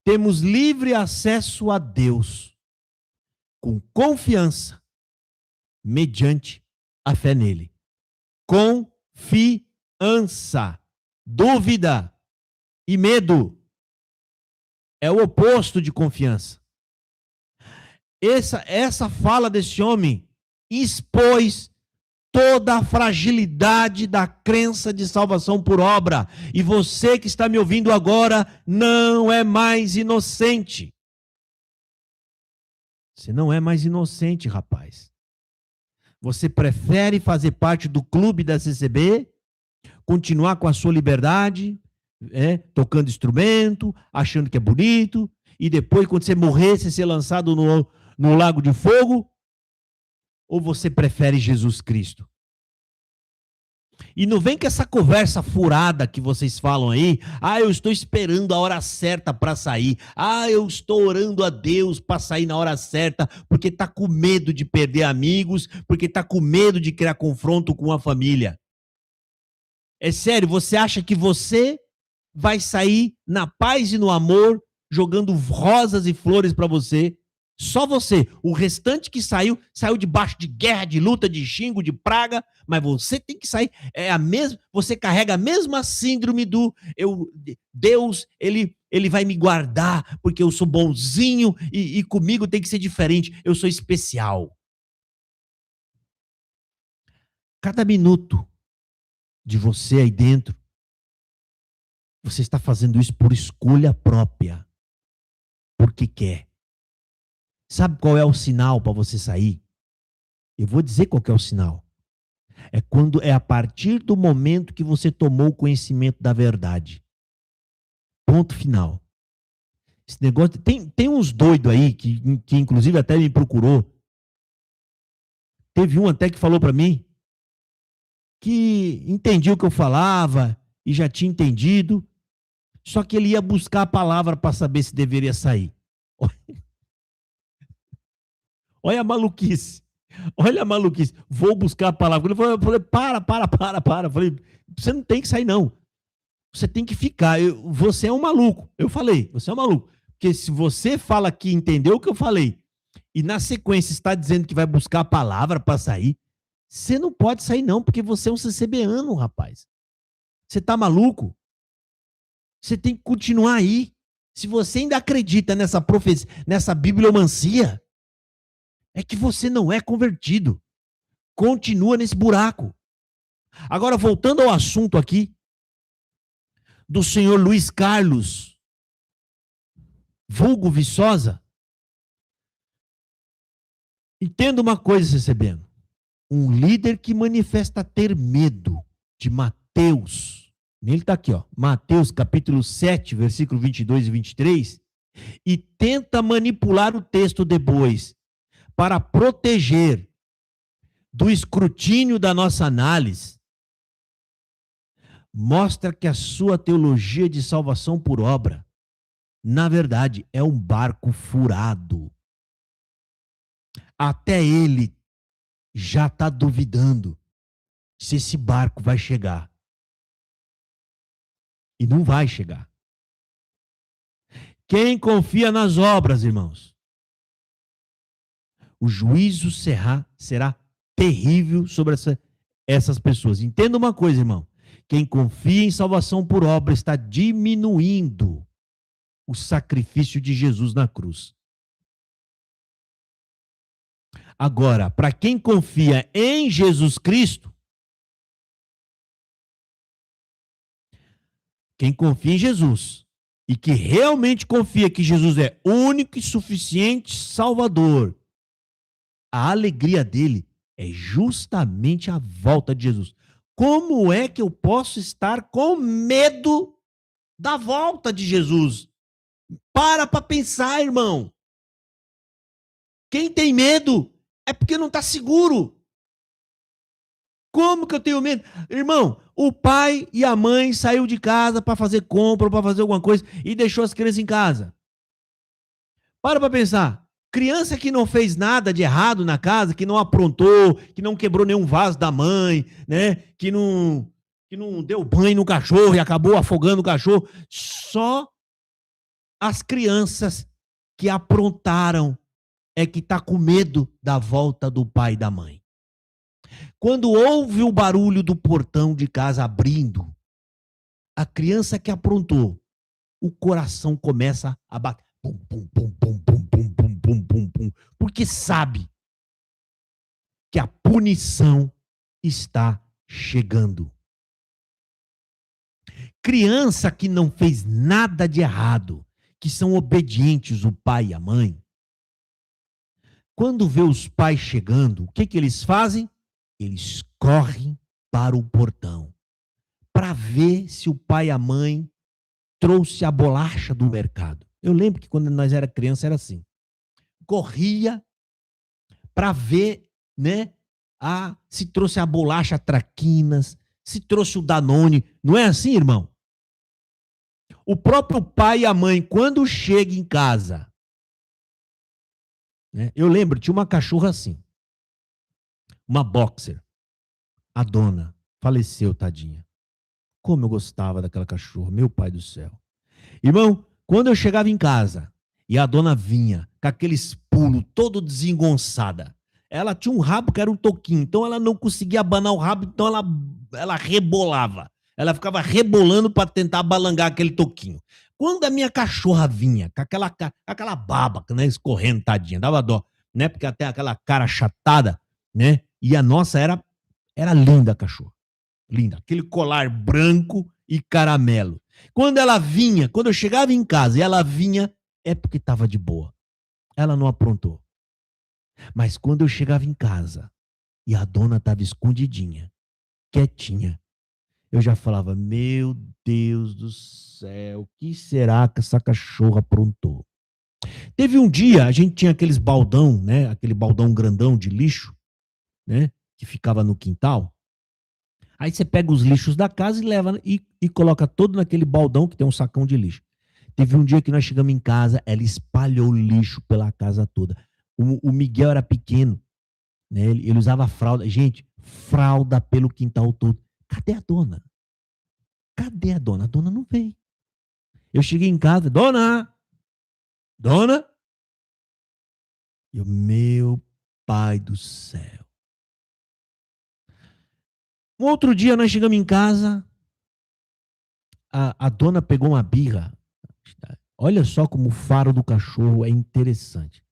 Temos livre acesso a Deus com confiança, mediante a fé nele. Confiança, dúvida e medo é o oposto de confiança. Essa fala desse homem expôs toda a fragilidade da crença de salvação por obra. E você que está me ouvindo agora não é mais inocente. Você não é mais inocente, rapaz. Você prefere fazer parte do clube da CCB, continuar com a sua liberdade, tocando instrumento, achando que é bonito, e depois, quando você morrer, você ser lançado no lago de fogo? Ou você prefere Jesus Cristo? E não vem com essa conversa furada que vocês falam aí. Eu estou esperando a hora certa para sair. Eu estou orando a Deus para sair na hora certa, porque está com medo de perder amigos, porque está com medo de criar confronto com a família. É sério, você acha que você vai sair na paz e no amor, jogando rosas e flores para você? Só você. O restante que saiu debaixo de guerra, de luta, de xingo, de praga, mas você tem que sair. Você carrega a mesma síndrome do Deus, ele vai me guardar porque eu sou bonzinho e comigo tem que ser diferente. Eu sou especial. Cada minuto de você aí dentro, você está fazendo isso por escolha própria, porque quer. Sabe qual é o sinal para você sair? Eu vou dizer qual que é o sinal. É a partir do momento que você tomou conhecimento da verdade. Ponto final. Esse negócio tem uns doidos aí que inclusive até me procurou. Teve um até que falou para mim que entendia o que eu falava e já tinha entendido, só que ele ia buscar a palavra para saber se deveria sair. Olha a maluquice. Olha a maluquice. Vou buscar a palavra. Eu falei, para. Eu falei, você não tem que sair, não. Você tem que ficar. Você é um maluco. Eu falei, você é um maluco. Porque se você fala que entendeu o que eu falei, e na sequência está dizendo que vai buscar a palavra para sair, você não pode sair, não, porque você é um CCBano, rapaz. Você tá maluco? Você tem que continuar aí. Se você ainda acredita nessa profecia, nessa bibliomancia, é que você não é convertido. Continua nesse buraco. Agora, voltando ao assunto aqui, do senhor Luiz Carlos, vulgo Viçosa, entenda uma coisa, CCBano. Um líder que manifesta ter medo de Mateus, ele está aqui, Mateus capítulo 7, versículo 22 e 23, e tenta manipular o texto depois, para proteger do escrutínio da nossa análise, mostra que a sua teologia de salvação por obra, na verdade, é um barco furado. Até ele já está duvidando se esse barco vai chegar. E não vai chegar. Quem confia nas obras, irmãos, o juízo será terrível sobre essas pessoas. Entenda uma coisa, irmão. Quem confia em salvação por obra está diminuindo o sacrifício de Jesus na cruz. Agora, para quem confia em Jesus Cristo, quem confia em Jesus e que realmente confia que Jesus é único e suficiente Salvador, a alegria dele É justamente a volta de Jesus. Como é que eu posso estar com medo da volta de Jesus? Para pensar, irmão. Quem tem medo é porque não está seguro. Como que eu tenho medo? Irmão, o pai e a mãe saiu de casa para fazer compra, para fazer alguma coisa e deixou as crianças em casa. Para pensar. Criança que não fez nada de errado na casa, que não aprontou, que não quebrou nenhum vaso da mãe, né? Que não deu banho no cachorro e acabou afogando o cachorro. Só as crianças que aprontaram é que está com medo da volta do pai e da mãe. Quando ouve o barulho do portão de casa abrindo, a criança que aprontou, o coração começa a bater. Pum, pum, pum, pum, pum, pum, pum, pum, pum, pum, porque sabe que a punição está chegando. Criança que não fez nada de errado, que são obedientes o pai e a mãe, quando vê os pais chegando, o que eles fazem? Eles correm para o portão para ver se o pai e a mãe trouxe a bolacha do mercado. Eu lembro que quando nós era criança era assim. Corria para ver, né, se trouxe a bolacha Traquinas, se trouxe o Danone. Não é assim, irmão? O próprio pai e a mãe, quando chega em casa, né, eu lembro, tinha uma cachorra assim, uma boxer. A dona faleceu, tadinha. Como eu gostava daquela cachorra, meu pai do céu. Irmão, quando eu chegava em casa e a dona vinha com aqueles pulos todo desengonçada, ela tinha um rabo que era um toquinho, então ela não conseguia abanar o rabo, então ela rebolava. Ela ficava rebolando para tentar balangar aquele toquinho. Quando a minha cachorra vinha com aquela baba, né, escorrendo, tadinha, dava dó, né, porque até aquela cara achatada, né, e a nossa era linda a cachorra. Linda. Aquele colar branco e caramelo. Quando eu chegava em casa e ela vinha, é porque estava de boa. Ela não aprontou. Mas quando eu chegava em casa e a dona estava escondidinha, quietinha, eu já falava, meu Deus do céu, o que será que essa cachorra aprontou? Teve um dia, a gente tinha aqueles baldão, né? Aquele baldão grandão de lixo, né? Que ficava no quintal. Aí você pega os lixos da casa e leva e coloca todo naquele baldão que tem um sacão de lixo. Teve um dia que nós chegamos em casa, ela espalhou lixo pela casa toda. O Miguel era pequeno, né? Ele usava fralda. Gente, fralda pelo quintal todo. Cadê a dona? Cadê a dona? A dona não veio. Eu cheguei em casa, dona! E meu pai do céu. Um outro dia nós chegamos em casa, a dona pegou uma birra. Olha só como o faro do cachorro é interessante.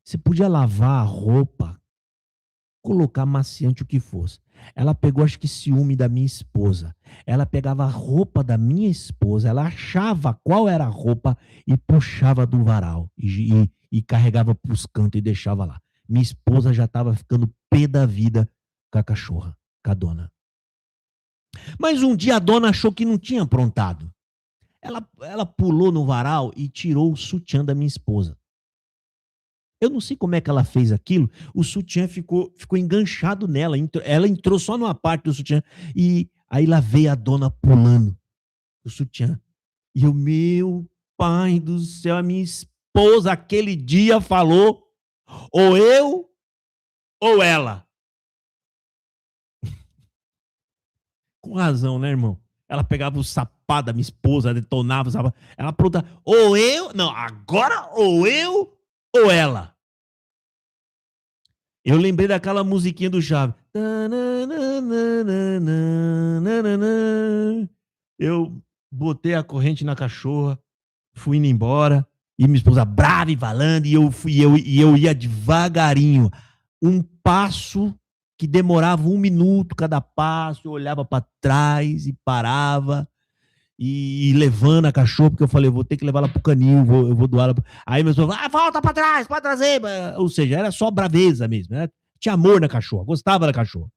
Você podia lavar a roupa, colocar maciante o que fosse. Ela pegou, acho que ciúme da minha esposa. Ela pegava a roupa da minha esposa, ela achava qual era a roupa e puxava do varal. E carregava para os cantos e deixava lá. Minha esposa já estava ficando pé da vida com a cachorra, com a dona. Mas um dia a dona achou que não tinha aprontado. Ela pulou no varal e tirou o sutiã da minha esposa. Eu não sei como é que ela fez aquilo. O sutiã ficou enganchado nela. Ela entrou só numa parte do sutiã. E aí lá veio a dona pulando o sutiã. E eu, meu pai do céu, a minha esposa aquele dia falou, ou eu ou ela. Com razão, né, irmão? Ela pegava o sapato da minha esposa, detonava o sapato. Ela perguntava, ou eu, não, agora ou eu ou ela. Eu lembrei daquela musiquinha do Chaves. Eu botei a corrente na cachorra, fui indo embora, e minha esposa brava e falando, e eu ia devagarinho. Um passo que demorava 1 minuto cada passo, eu olhava para trás e parava, e levando a cachorra, porque eu falei, vou ter que levar ela pro canil, eu vou doar ela. Aí meu esposa falou, volta para trás, pode trazer. Ou seja, era só braveza mesmo, né? tinha amor na cachorra, gostava da cachorra.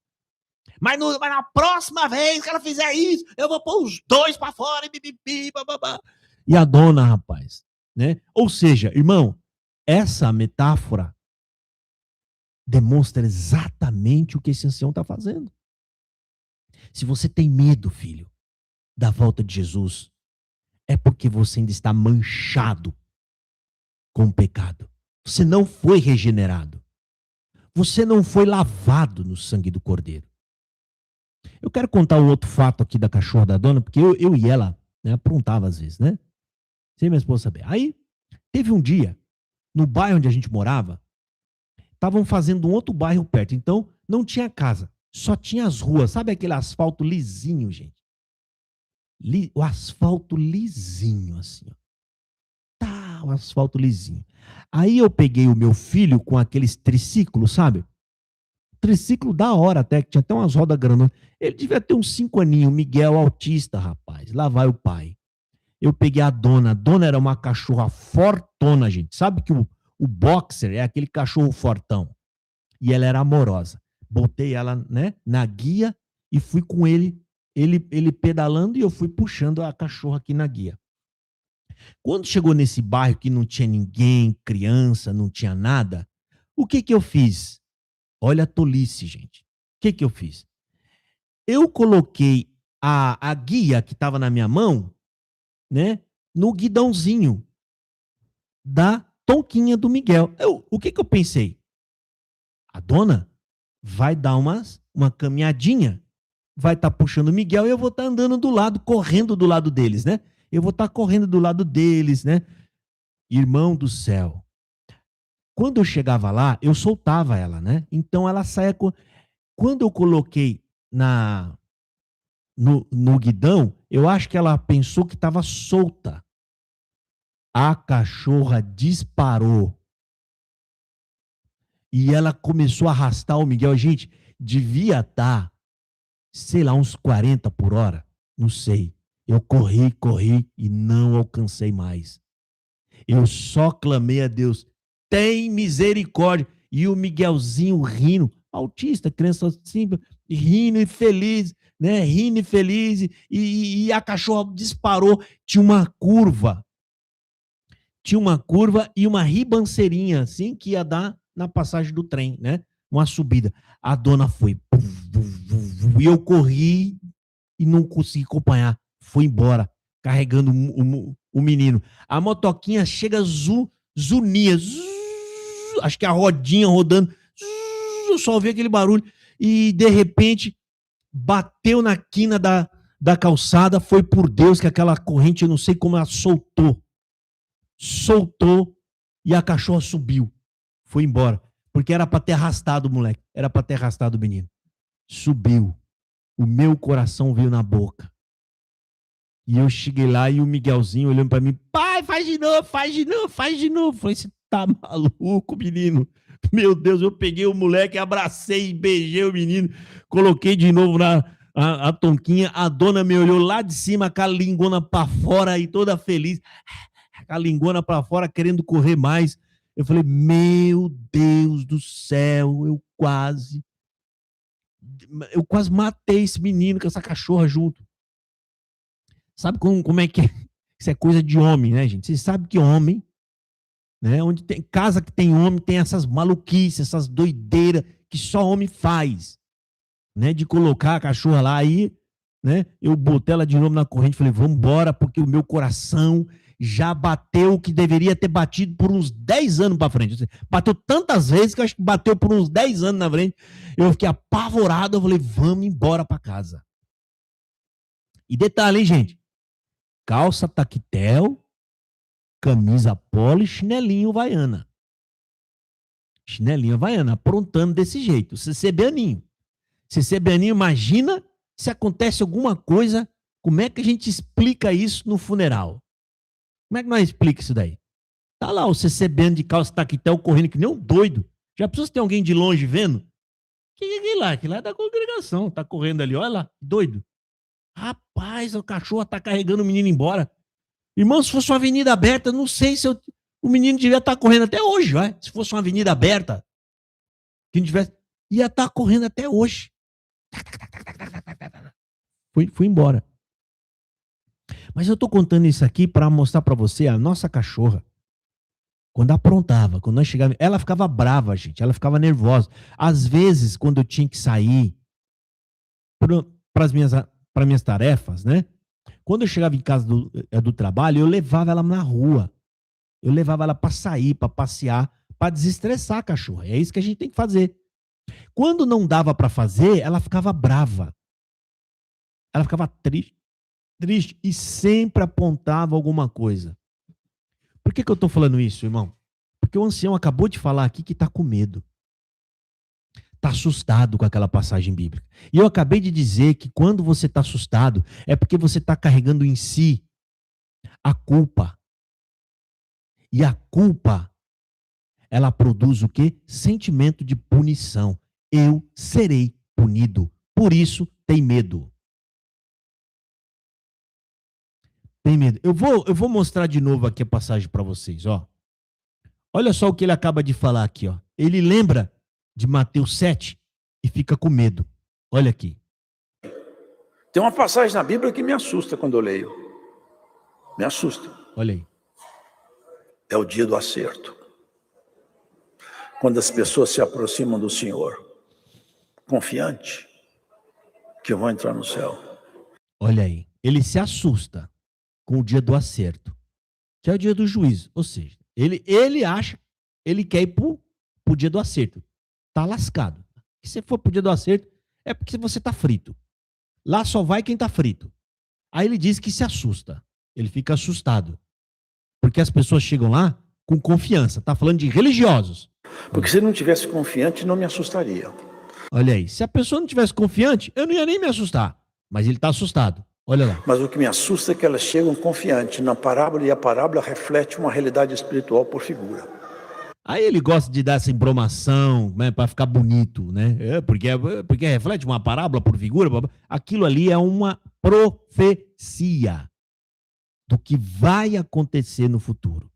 Mas na próxima vez que ela fizer isso, eu vou pôr os dois pra fora, e bababá. E a dona, rapaz, né? Ou seja, irmão, essa metáfora demonstra exatamente o que esse ancião está fazendo. Se você tem medo, filho, da volta de Jesus, é porque você ainda está manchado com o pecado. Você não foi regenerado. Você não foi lavado no sangue do Cordeiro. Eu quero contar um outro fato aqui da cachorra da dona, porque eu e ela, né, aprontava às vezes, né? Sem minha esposa saber. Aí, teve um dia, no bairro onde a gente morava, estavam fazendo um outro bairro perto. Então, não tinha casa. Só tinha as ruas. Sabe aquele asfalto lisinho, gente? O asfalto lisinho, assim. Ó. Tá, o asfalto lisinho. Aí eu peguei o meu filho com aqueles triciclos, sabe? Triciclo da hora até, que tinha até umas rodas grandes. Ele devia ter uns 5 aninhos. Miguel autista, rapaz. Lá vai o pai. Eu peguei a dona. A dona era uma cachorra fortona, gente. Sabe que o boxer é aquele cachorro fortão. E ela era amorosa. Botei ela, né, na guia e fui com ele pedalando e eu fui puxando a cachorra aqui na guia. Quando chegou nesse bairro que não tinha ninguém, criança, não tinha nada, o que eu fiz? Olha a tolice, gente. O que eu fiz? Eu coloquei a guia que estava na minha mão, né, no guidãozinho da tonquinha do Miguel. O que eu pensei? A dona vai dar uma caminhadinha, vai estar puxando o Miguel e eu vou estar andando do lado, correndo do lado deles, né? Eu vou estar correndo do lado deles, né? Irmão do céu. Quando eu chegava lá, eu soltava ela, né? Então ela saia com... Quando eu coloquei no guidão, eu acho que ela pensou que estava solta. A cachorra disparou. E ela começou a arrastar o Miguel. Gente, devia estar, sei lá, uns 40 por hora. Não sei. Eu corri e não alcancei mais. Eu só clamei a Deus. Tem misericórdia. E o Miguelzinho rindo. Autista, criança simples, rindo e feliz, né? Rindo e feliz. E a cachorra disparou. Tinha uma curva e uma ribanceirinha, assim, que ia dar na passagem do trem, né? Uma subida. A dona foi. E eu corri e não consegui acompanhar. Foi embora, carregando o menino. A motoquinha chega zunia. Acho que a rodinha rodando. Eu só ouvi aquele barulho. E, de repente, bateu na quina da calçada. Foi por Deus que aquela corrente, eu não sei como ela soltou. E a cachorra subiu. Foi embora. Porque era para ter arrastado o moleque. Era para ter arrastado o menino. Subiu. O meu coração veio na boca. E eu cheguei lá e o Miguelzinho olhando para mim. Pai, faz de novo. Falei, você tá maluco, menino? Meu Deus, eu peguei o moleque, abracei, beijei o menino. Coloquei de novo a tonquinha. A dona me olhou lá de cima, com a lingona para fora e toda feliz. Com a lingona para fora, querendo correr mais. Eu falei, meu Deus do céu, eu quase matei esse menino com essa cachorra junto. Sabe como é que é? Isso é coisa de homem, né, gente? Vocês sabem que homem, né? Onde tem casa que tem homem, tem essas maluquices, essas doideiras que só homem faz, né? De colocar a cachorra lá aí, né? Eu botei ela de novo na corrente, falei, vamos embora, porque o meu coração já bateu o que deveria ter batido por uns 10 anos para frente. Bateu tantas vezes que eu acho que bateu por uns 10 anos na frente. Eu fiquei apavorado, eu falei, vamos embora para casa. E detalhe, hein, gente? Calça taquetel, camisa polo e chinelinho Havaiana. Chinelinho Havaiana, aprontando desse jeito. CCBaninho. CCBaninho, imagina se acontece alguma coisa, como é que a gente explica isso no funeral? Como é que nós explica isso daí? Tá lá o CCBano de calça taquetel correndo que nem um doido. Já precisa ter alguém de longe vendo? Que lá é da congregação. Tá correndo ali, olha lá, doido. Rapaz, o cachorro tá carregando o menino embora. Irmão, se fosse uma avenida aberta, não sei se o menino devia estar correndo até hoje, vai. Se fosse uma avenida aberta, que não tivesse... Ia estar correndo até hoje. Fui embora. Mas eu estou contando isso aqui para mostrar para você a nossa cachorra. Quando aprontava, quando nós chegávamos, ela ficava brava, gente. Ela ficava nervosa. Às vezes, quando eu tinha que sair para as minhas tarefas, né? Quando eu chegava em casa do trabalho, eu levava ela na rua. Eu levava ela para sair, para passear, para desestressar a cachorra. É isso que a gente tem que fazer. Quando não dava para fazer, ela ficava brava. Ela ficava triste e sempre apontava alguma coisa. Por que eu estou falando isso, irmão? Porque o ancião acabou de falar aqui que está com medo. Está assustado com aquela passagem bíblica. E eu acabei de dizer que quando você está assustado, é porque você está carregando em si a culpa. E a culpa, ela produz o quê? Sentimento de punição. Eu serei punido. Por isso, tem medo. Tem medo. Eu vou mostrar de novo aqui a passagem para vocês, ó. Olha só o que ele acaba de falar aqui, ó. Ele lembra de Mateus 7 e fica com medo. Olha aqui. Tem uma passagem na Bíblia que me assusta quando eu leio. Me assusta. Olha aí. É o dia do acerto. Quando as pessoas se aproximam do Senhor, confiante que vão entrar no céu. Olha aí. Ele se assusta com o dia do acerto, que é o dia do juízo. Ou seja, ele acha, ele quer ir pro dia do acerto. Tá lascado. Se você for pro dia do acerto, é porque você tá frito. Lá só vai quem tá frito. Aí ele diz que se assusta. Ele fica assustado. Porque as pessoas chegam lá com confiança. Tá falando de religiosos. Porque se ele não tivesse confiante, não me assustaria. Olha aí. Se a pessoa não tivesse confiante, eu não ia nem me assustar. Mas ele tá assustado. Olha lá. Mas o que me assusta é que elas chegam confiantes na parábola e a parábola reflete uma realidade espiritual por figura. Aí ele gosta de dar essa embromação, né, para ficar bonito, né? Porque reflete uma parábola por figura. Aquilo ali é uma profecia do que vai acontecer no futuro.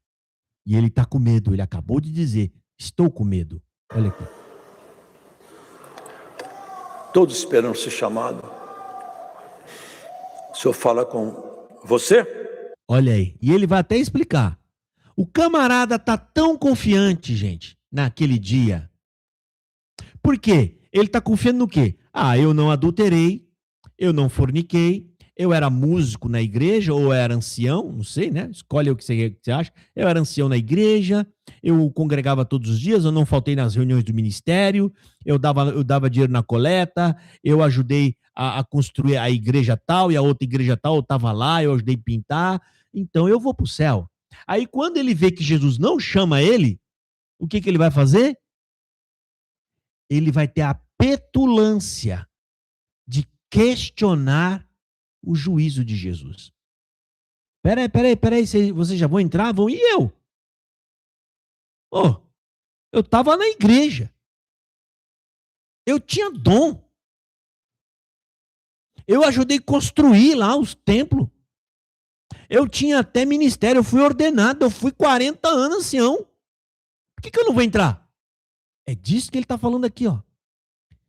E ele está com medo. Ele acabou de dizer, estou com medo. Olha aqui. Todos esperando ser chamado. O Senhor fala com você? Olha aí. E ele vai até explicar. O camarada tá tão confiante, gente, naquele dia. Por quê? Ele tá confiando no quê? Ah, eu não adulterei, eu não forniquei, eu era músico na igreja, ou era ancião, não sei, né? Escolhe o que você acha. Eu era ancião na igreja, eu congregava todos os dias, eu não faltei nas reuniões do ministério, eu dava dinheiro na coleta, eu ajudei a construir a igreja tal e a outra igreja tal, eu estava lá, eu ajudei a pintar, então eu vou para o céu. Aí quando ele vê que Jesus não chama ele, o que ele vai fazer? Ele vai ter a petulância de questionar o juízo de Jesus. Peraí, vocês já vão entrar? Vão? E eu? Eu estava na igreja. Eu tinha dom. Eu ajudei a construir lá os templos. Eu tinha até ministério, eu fui ordenado, eu fui 40 anos ancião. Por que eu não vou entrar? É disso que ele está falando aqui, ó.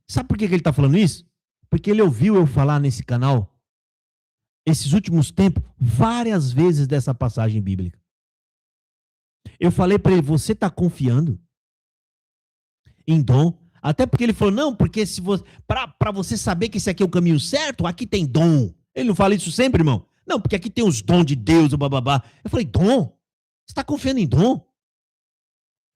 Sabe por que ele está falando isso? Porque ele ouviu eu falar nesse canal, esses últimos tempos, várias vezes dessa passagem bíblica. Eu falei para ele, você está confiando em dom? Até porque ele falou, não, porque se você, para você saber que esse aqui é o caminho certo, aqui tem dom. Ele não fala isso sempre, irmão? Não, porque aqui tem os dons de Deus, o bababá. Eu falei, dom? Você está confiando em dom?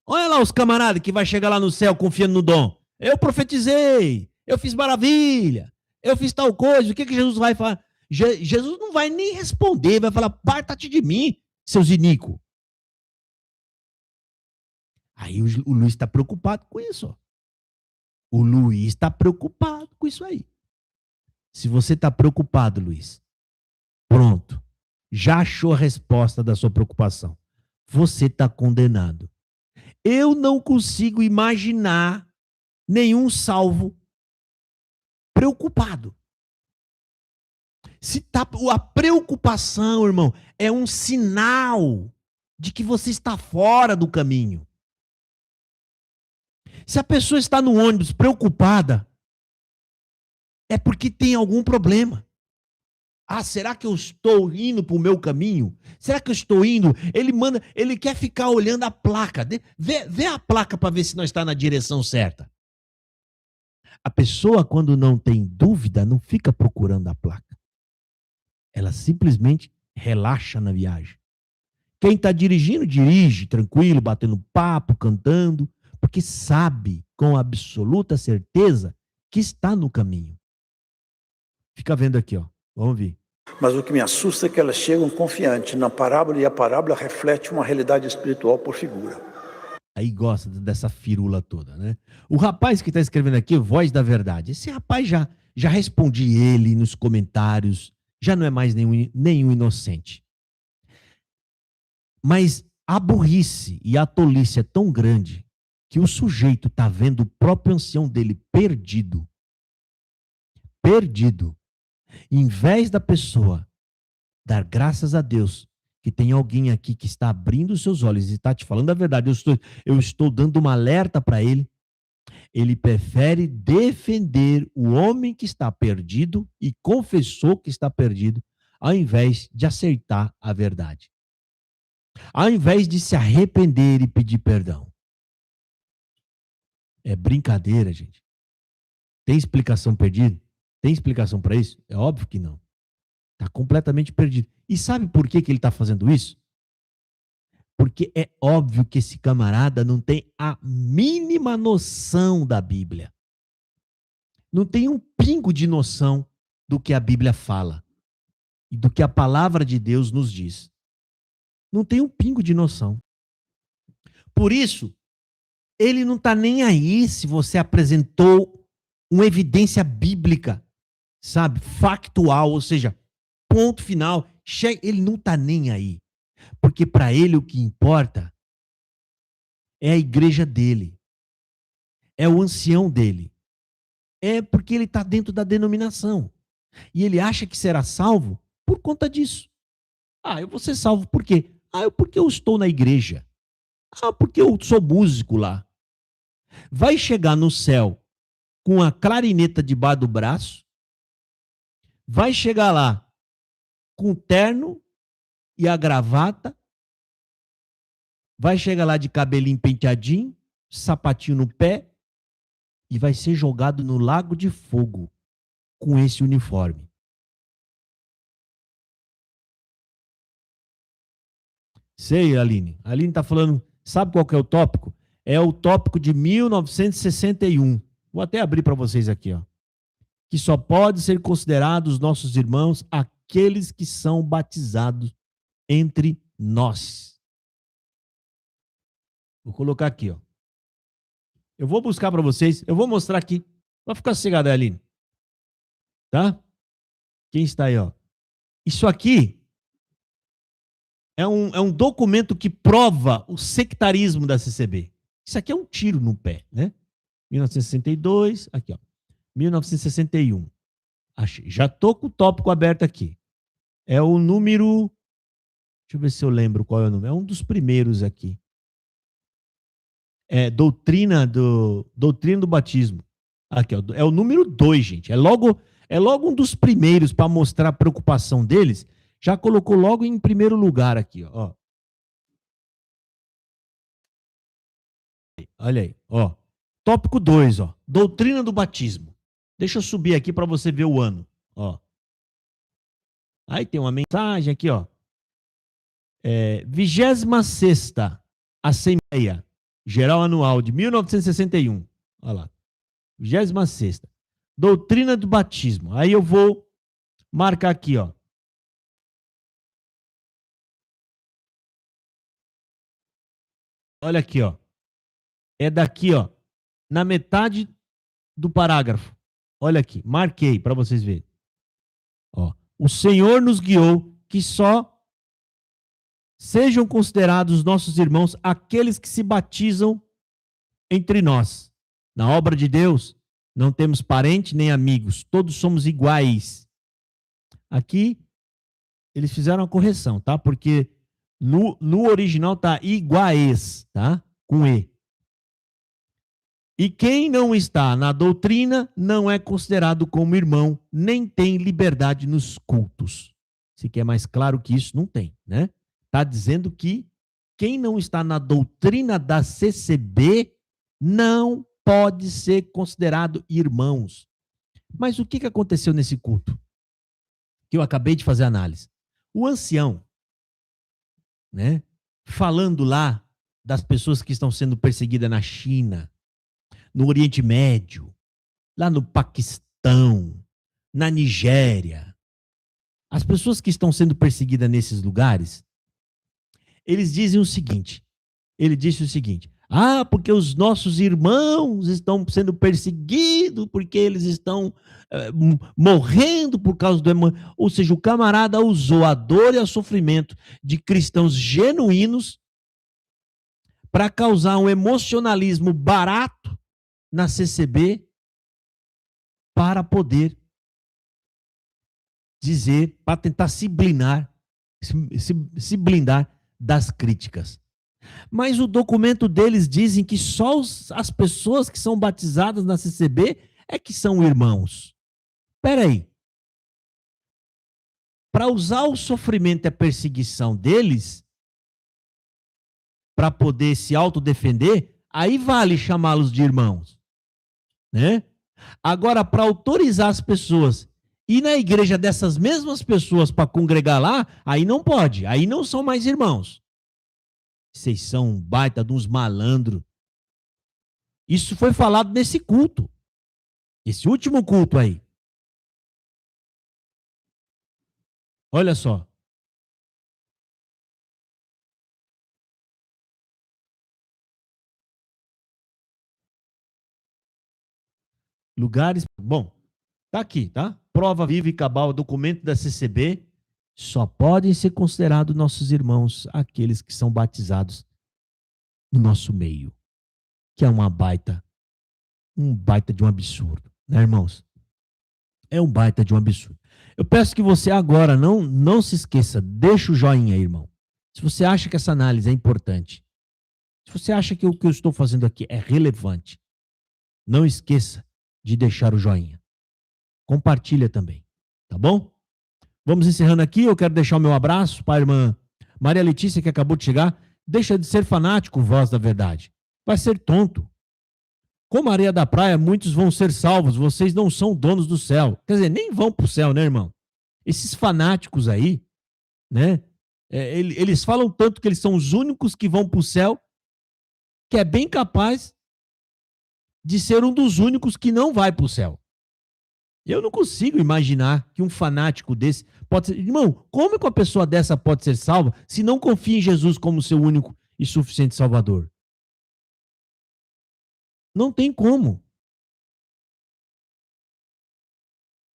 Olha lá os camaradas que vai chegar lá no céu confiando no dom. Eu profetizei, eu fiz maravilha, eu fiz tal coisa. O que Jesus vai falar? Jesus não vai nem responder, vai falar, parta-te de mim, seus iníquos. Aí o Luiz está preocupado com isso, ó. O Luiz está preocupado com isso aí. Se você está preocupado, Luiz, pronto. Já achou a resposta da sua preocupação. Você está condenado. Eu não consigo imaginar nenhum salvo preocupado. Se tá, a preocupação, irmão, é um sinal de que você está fora do caminho. Se a pessoa está no ônibus preocupada, é porque tem algum problema. Ah, será que eu estou indo para o meu caminho? Será que eu estou indo? Ele quer ficar olhando a placa. Vê a placa para ver se nós está na direção certa. A pessoa, quando não tem dúvida, não fica procurando a placa. Ela simplesmente relaxa na viagem. Quem está dirigindo, dirige tranquilo, batendo papo, cantando, porque sabe com absoluta certeza que está no caminho. Fica vendo aqui, ó. Vamos ver. Mas o que me assusta é que elas chegam confiantes na parábola e a parábola reflete uma realidade espiritual por figura. Aí gosta dessa firula toda, né? O rapaz que está escrevendo aqui, Voz da Verdade, esse rapaz já respondi ele nos comentários, já não é mais nenhum inocente. Mas a burrice e a tolice é tão grande que o sujeito está vendo o próprio ancião dele perdido. Em vez da pessoa dar graças a Deus que tem alguém aqui que está abrindo os seus olhos e está te falando a verdade, eu estou dando uma alerta para ele, ele prefere defender o homem que está perdido e confessou que está perdido, ao invés de aceitar a verdade. Ao invés de se arrepender e pedir perdão. É brincadeira, gente. Tem explicação perdida? Tem explicação para isso? É óbvio que não. Está completamente perdido. E sabe por que ele está fazendo isso? Porque é óbvio que esse camarada não tem a mínima noção da Bíblia. Não tem um pingo de noção do que a Bíblia fala e do que a palavra de Deus nos diz. Não tem um pingo de noção. Por isso, ele não está nem aí se você apresentou uma evidência bíblica, sabe, factual, ou seja, ponto final. Ele não está nem aí. Porque para ele o que importa é a igreja dele. É o ancião dele. É porque ele está dentro da denominação. E ele acha que será salvo por conta disso. Ah, eu vou ser salvo por quê? Ah, porque eu estou na igreja. Ah, porque eu sou músico lá. Vai chegar no céu com a clarineta debaixo do braço. Vai chegar lá com o terno e a gravata. Vai chegar lá de cabelinho penteadinho, sapatinho no pé. E vai ser jogado no lago de fogo com esse uniforme. Sei, Aline. A Aline está falando, sabe qual que é o tópico? É o tópico de 1961. Vou até abrir para vocês aqui, ó. Que só pode ser considerados nossos irmãos aqueles que são batizados entre nós. Vou colocar aqui, ó. Eu vou buscar para vocês, eu vou mostrar aqui. Vai ficar sossegado, Aline. Tá? Quem está aí, ó? Isso aqui é um documento que prova o sectarismo da CCB. Isso aqui é um tiro no pé, né? 1962, aqui, ó. 1961. Achei. Já tô com o tópico aberto aqui. É o número... Deixa eu ver se eu lembro qual é o número. É um dos primeiros aqui. É doutrina do batismo. Aqui, ó. É o número 2, gente. É logo um dos primeiros para mostrar a preocupação deles. Já colocou logo em primeiro lugar aqui, ó. Olha aí, ó. Tópico 2, ó. Doutrina do batismo. Deixa eu subir aqui para você ver o ano, ó. Aí tem uma mensagem aqui, ó. 26ª Assembleia Geral Anual de 1961. Olha lá. 26ª. Doutrina do batismo. Aí eu vou marcar aqui, ó. Olha aqui, ó. É daqui, ó. Na metade do parágrafo. Olha aqui. Marquei para vocês verem. Ó. O Senhor nos guiou que só sejam considerados nossos irmãos aqueles que se batizam entre nós. Na obra de Deus, não temos parente nem amigos. Todos somos iguais. Aqui, eles fizeram uma correção, tá? Porque no original tá iguais, tá? Com E. E quem não está na doutrina não é considerado como irmão, nem tem liberdade nos cultos. Se quer mais claro que isso, não tem, né? Está dizendo que quem não está na doutrina da CCB não pode ser considerado irmãos. Mas o que aconteceu nesse culto? Que eu acabei de fazer análise. O ancião, né, falando lá das pessoas que estão sendo perseguidas na China, no Oriente Médio, lá no Paquistão, na Nigéria, as pessoas que estão sendo perseguidas nesses lugares, eles dizem o seguinte, ele disse o seguinte, porque os nossos irmãos estão sendo perseguidos, porque eles estão morrendo por causa do... Ou seja, o camarada usou a dor e o sofrimento de cristãos genuínos para causar um emocionalismo barato na CCB para poder dizer, para tentar se blindar das críticas. Mas o documento deles dizem que só as pessoas que são batizadas na CCB é que são irmãos. Espera aí. Para usar o sofrimento e a perseguição deles, para poder se autodefender, aí vale chamá-los de irmãos. Né? Agora, para autorizar as pessoas ir na igreja dessas mesmas pessoas para congregar lá, aí não pode. Aí não são mais irmãos. Vocês são um baita de uns malandros. Isso foi falado nesse culto. Esse último culto aí. Olha só. Lugares... Bom, tá aqui, tá? Prova viva e cabal, documento da CCB. Só podem ser considerados nossos irmãos aqueles que são batizados no nosso meio. Que é um baita de um absurdo, né, irmãos? É um baita de um absurdo. Eu peço que você agora não se esqueça, deixa o joinha aí, irmão. Se você acha que essa análise é importante, se você acha que o que eu estou fazendo aqui é relevante, não esqueça de deixar o joinha. Compartilha também, tá bom? Vamos encerrando aqui, eu quero deixar o meu abraço para a irmã Maria Letícia, que acabou de chegar. Deixa de ser fanático, voz da verdade. Vai ser tonto. Como areia da praia, muitos vão ser salvos, vocês não são donos do céu. Quer dizer, nem vão para o céu, né, irmão? Esses fanáticos aí, né? Eles falam tanto que eles são os únicos que vão para o céu, que é bem capaz de ser um dos únicos que não vai para o céu. Eu não consigo imaginar que um fanático desse pode ser... Irmão, como que uma pessoa dessa pode ser salva se não confia em Jesus como seu único e suficiente Salvador? Não tem como.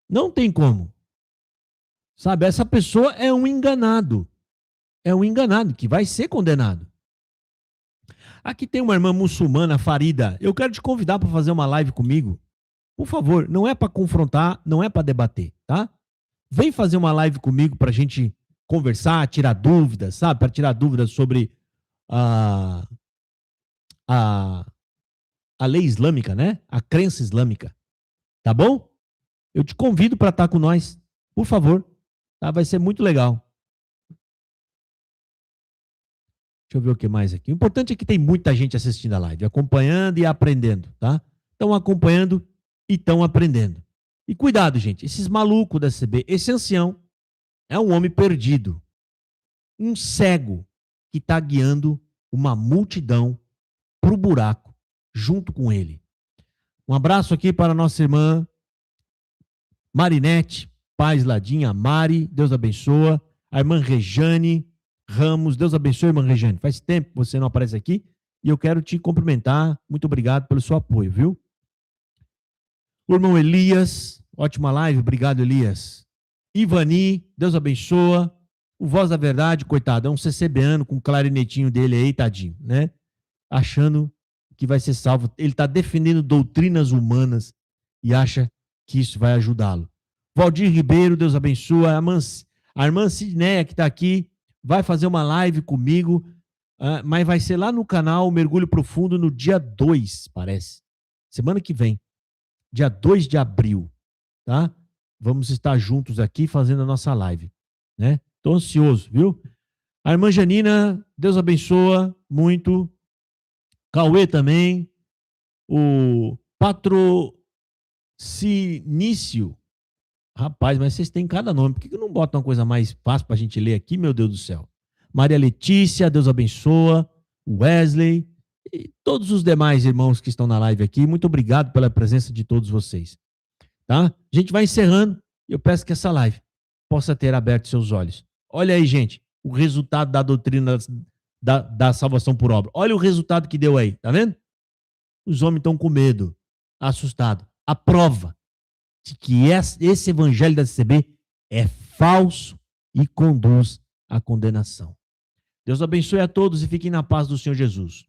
Não tem como. Sabe, essa pessoa é um enganado. É um enganado que vai ser condenado. Aqui tem uma irmã muçulmana, Farida. Eu quero te convidar para fazer uma live comigo. Por favor, não é para confrontar, não é para debater, tá? Vem fazer uma live comigo para a gente conversar, tirar dúvidas, sabe? Para tirar dúvidas sobre a lei islâmica, né? A crença islâmica. Tá bom? Eu te convido para estar com nós, por favor. Tá? Vai ser muito legal. Deixa eu ver o que mais aqui. O importante é que tem muita gente assistindo a live, acompanhando e aprendendo, tá? Estão acompanhando e estão aprendendo. E cuidado, gente, esses malucos da CB, esse ancião é um homem perdido, um cego que está guiando uma multidão para o buraco junto com ele. Um abraço aqui para a nossa irmã Marinete, Paz Ladinha, Mari, Deus abençoa. A irmã Rejane Ramos, Deus abençoe, irmã Rejane. Faz tempo que você não aparece aqui e eu quero te cumprimentar. Muito obrigado pelo seu apoio, viu? O irmão Elias, ótima live, obrigado, Elias. Ivani, Deus abençoa. O Voz da Verdade, coitado, é um CCBano com o clarinetinho dele aí, tadinho, né? Achando que vai ser salvo. Ele está defendendo doutrinas humanas e acha que isso vai ajudá-lo. Valdir Ribeiro, Deus abençoa. A irmã Sidneia, que está aqui, vai fazer uma live comigo, mas vai ser lá no canal Mergulho Profundo no dia 2, parece. semana que vem, dia 2 de abril, tá? Vamos estar juntos aqui fazendo a nossa live, né? Tô ansioso, viu? A irmã Janina, Deus abençoa muito. Cauê também. O Patrocinício. Rapaz, mas vocês têm cada nome. Por que não botam uma coisa mais fácil pra gente ler aqui, meu Deus do céu? Maria Letícia, Deus abençoa. Wesley e todos os demais irmãos que estão na live aqui. Muito obrigado pela presença de todos vocês. Tá? A gente vai encerrando e eu peço que essa live possa ter aberto seus olhos. Olha aí, gente, o resultado da doutrina da salvação por obra. Olha o resultado que deu aí, tá vendo? Os homens estão com medo, assustados. A prova de que esse evangelho da CCB é falso e conduz à condenação. Deus abençoe a todos e fiquem na paz do Senhor Jesus.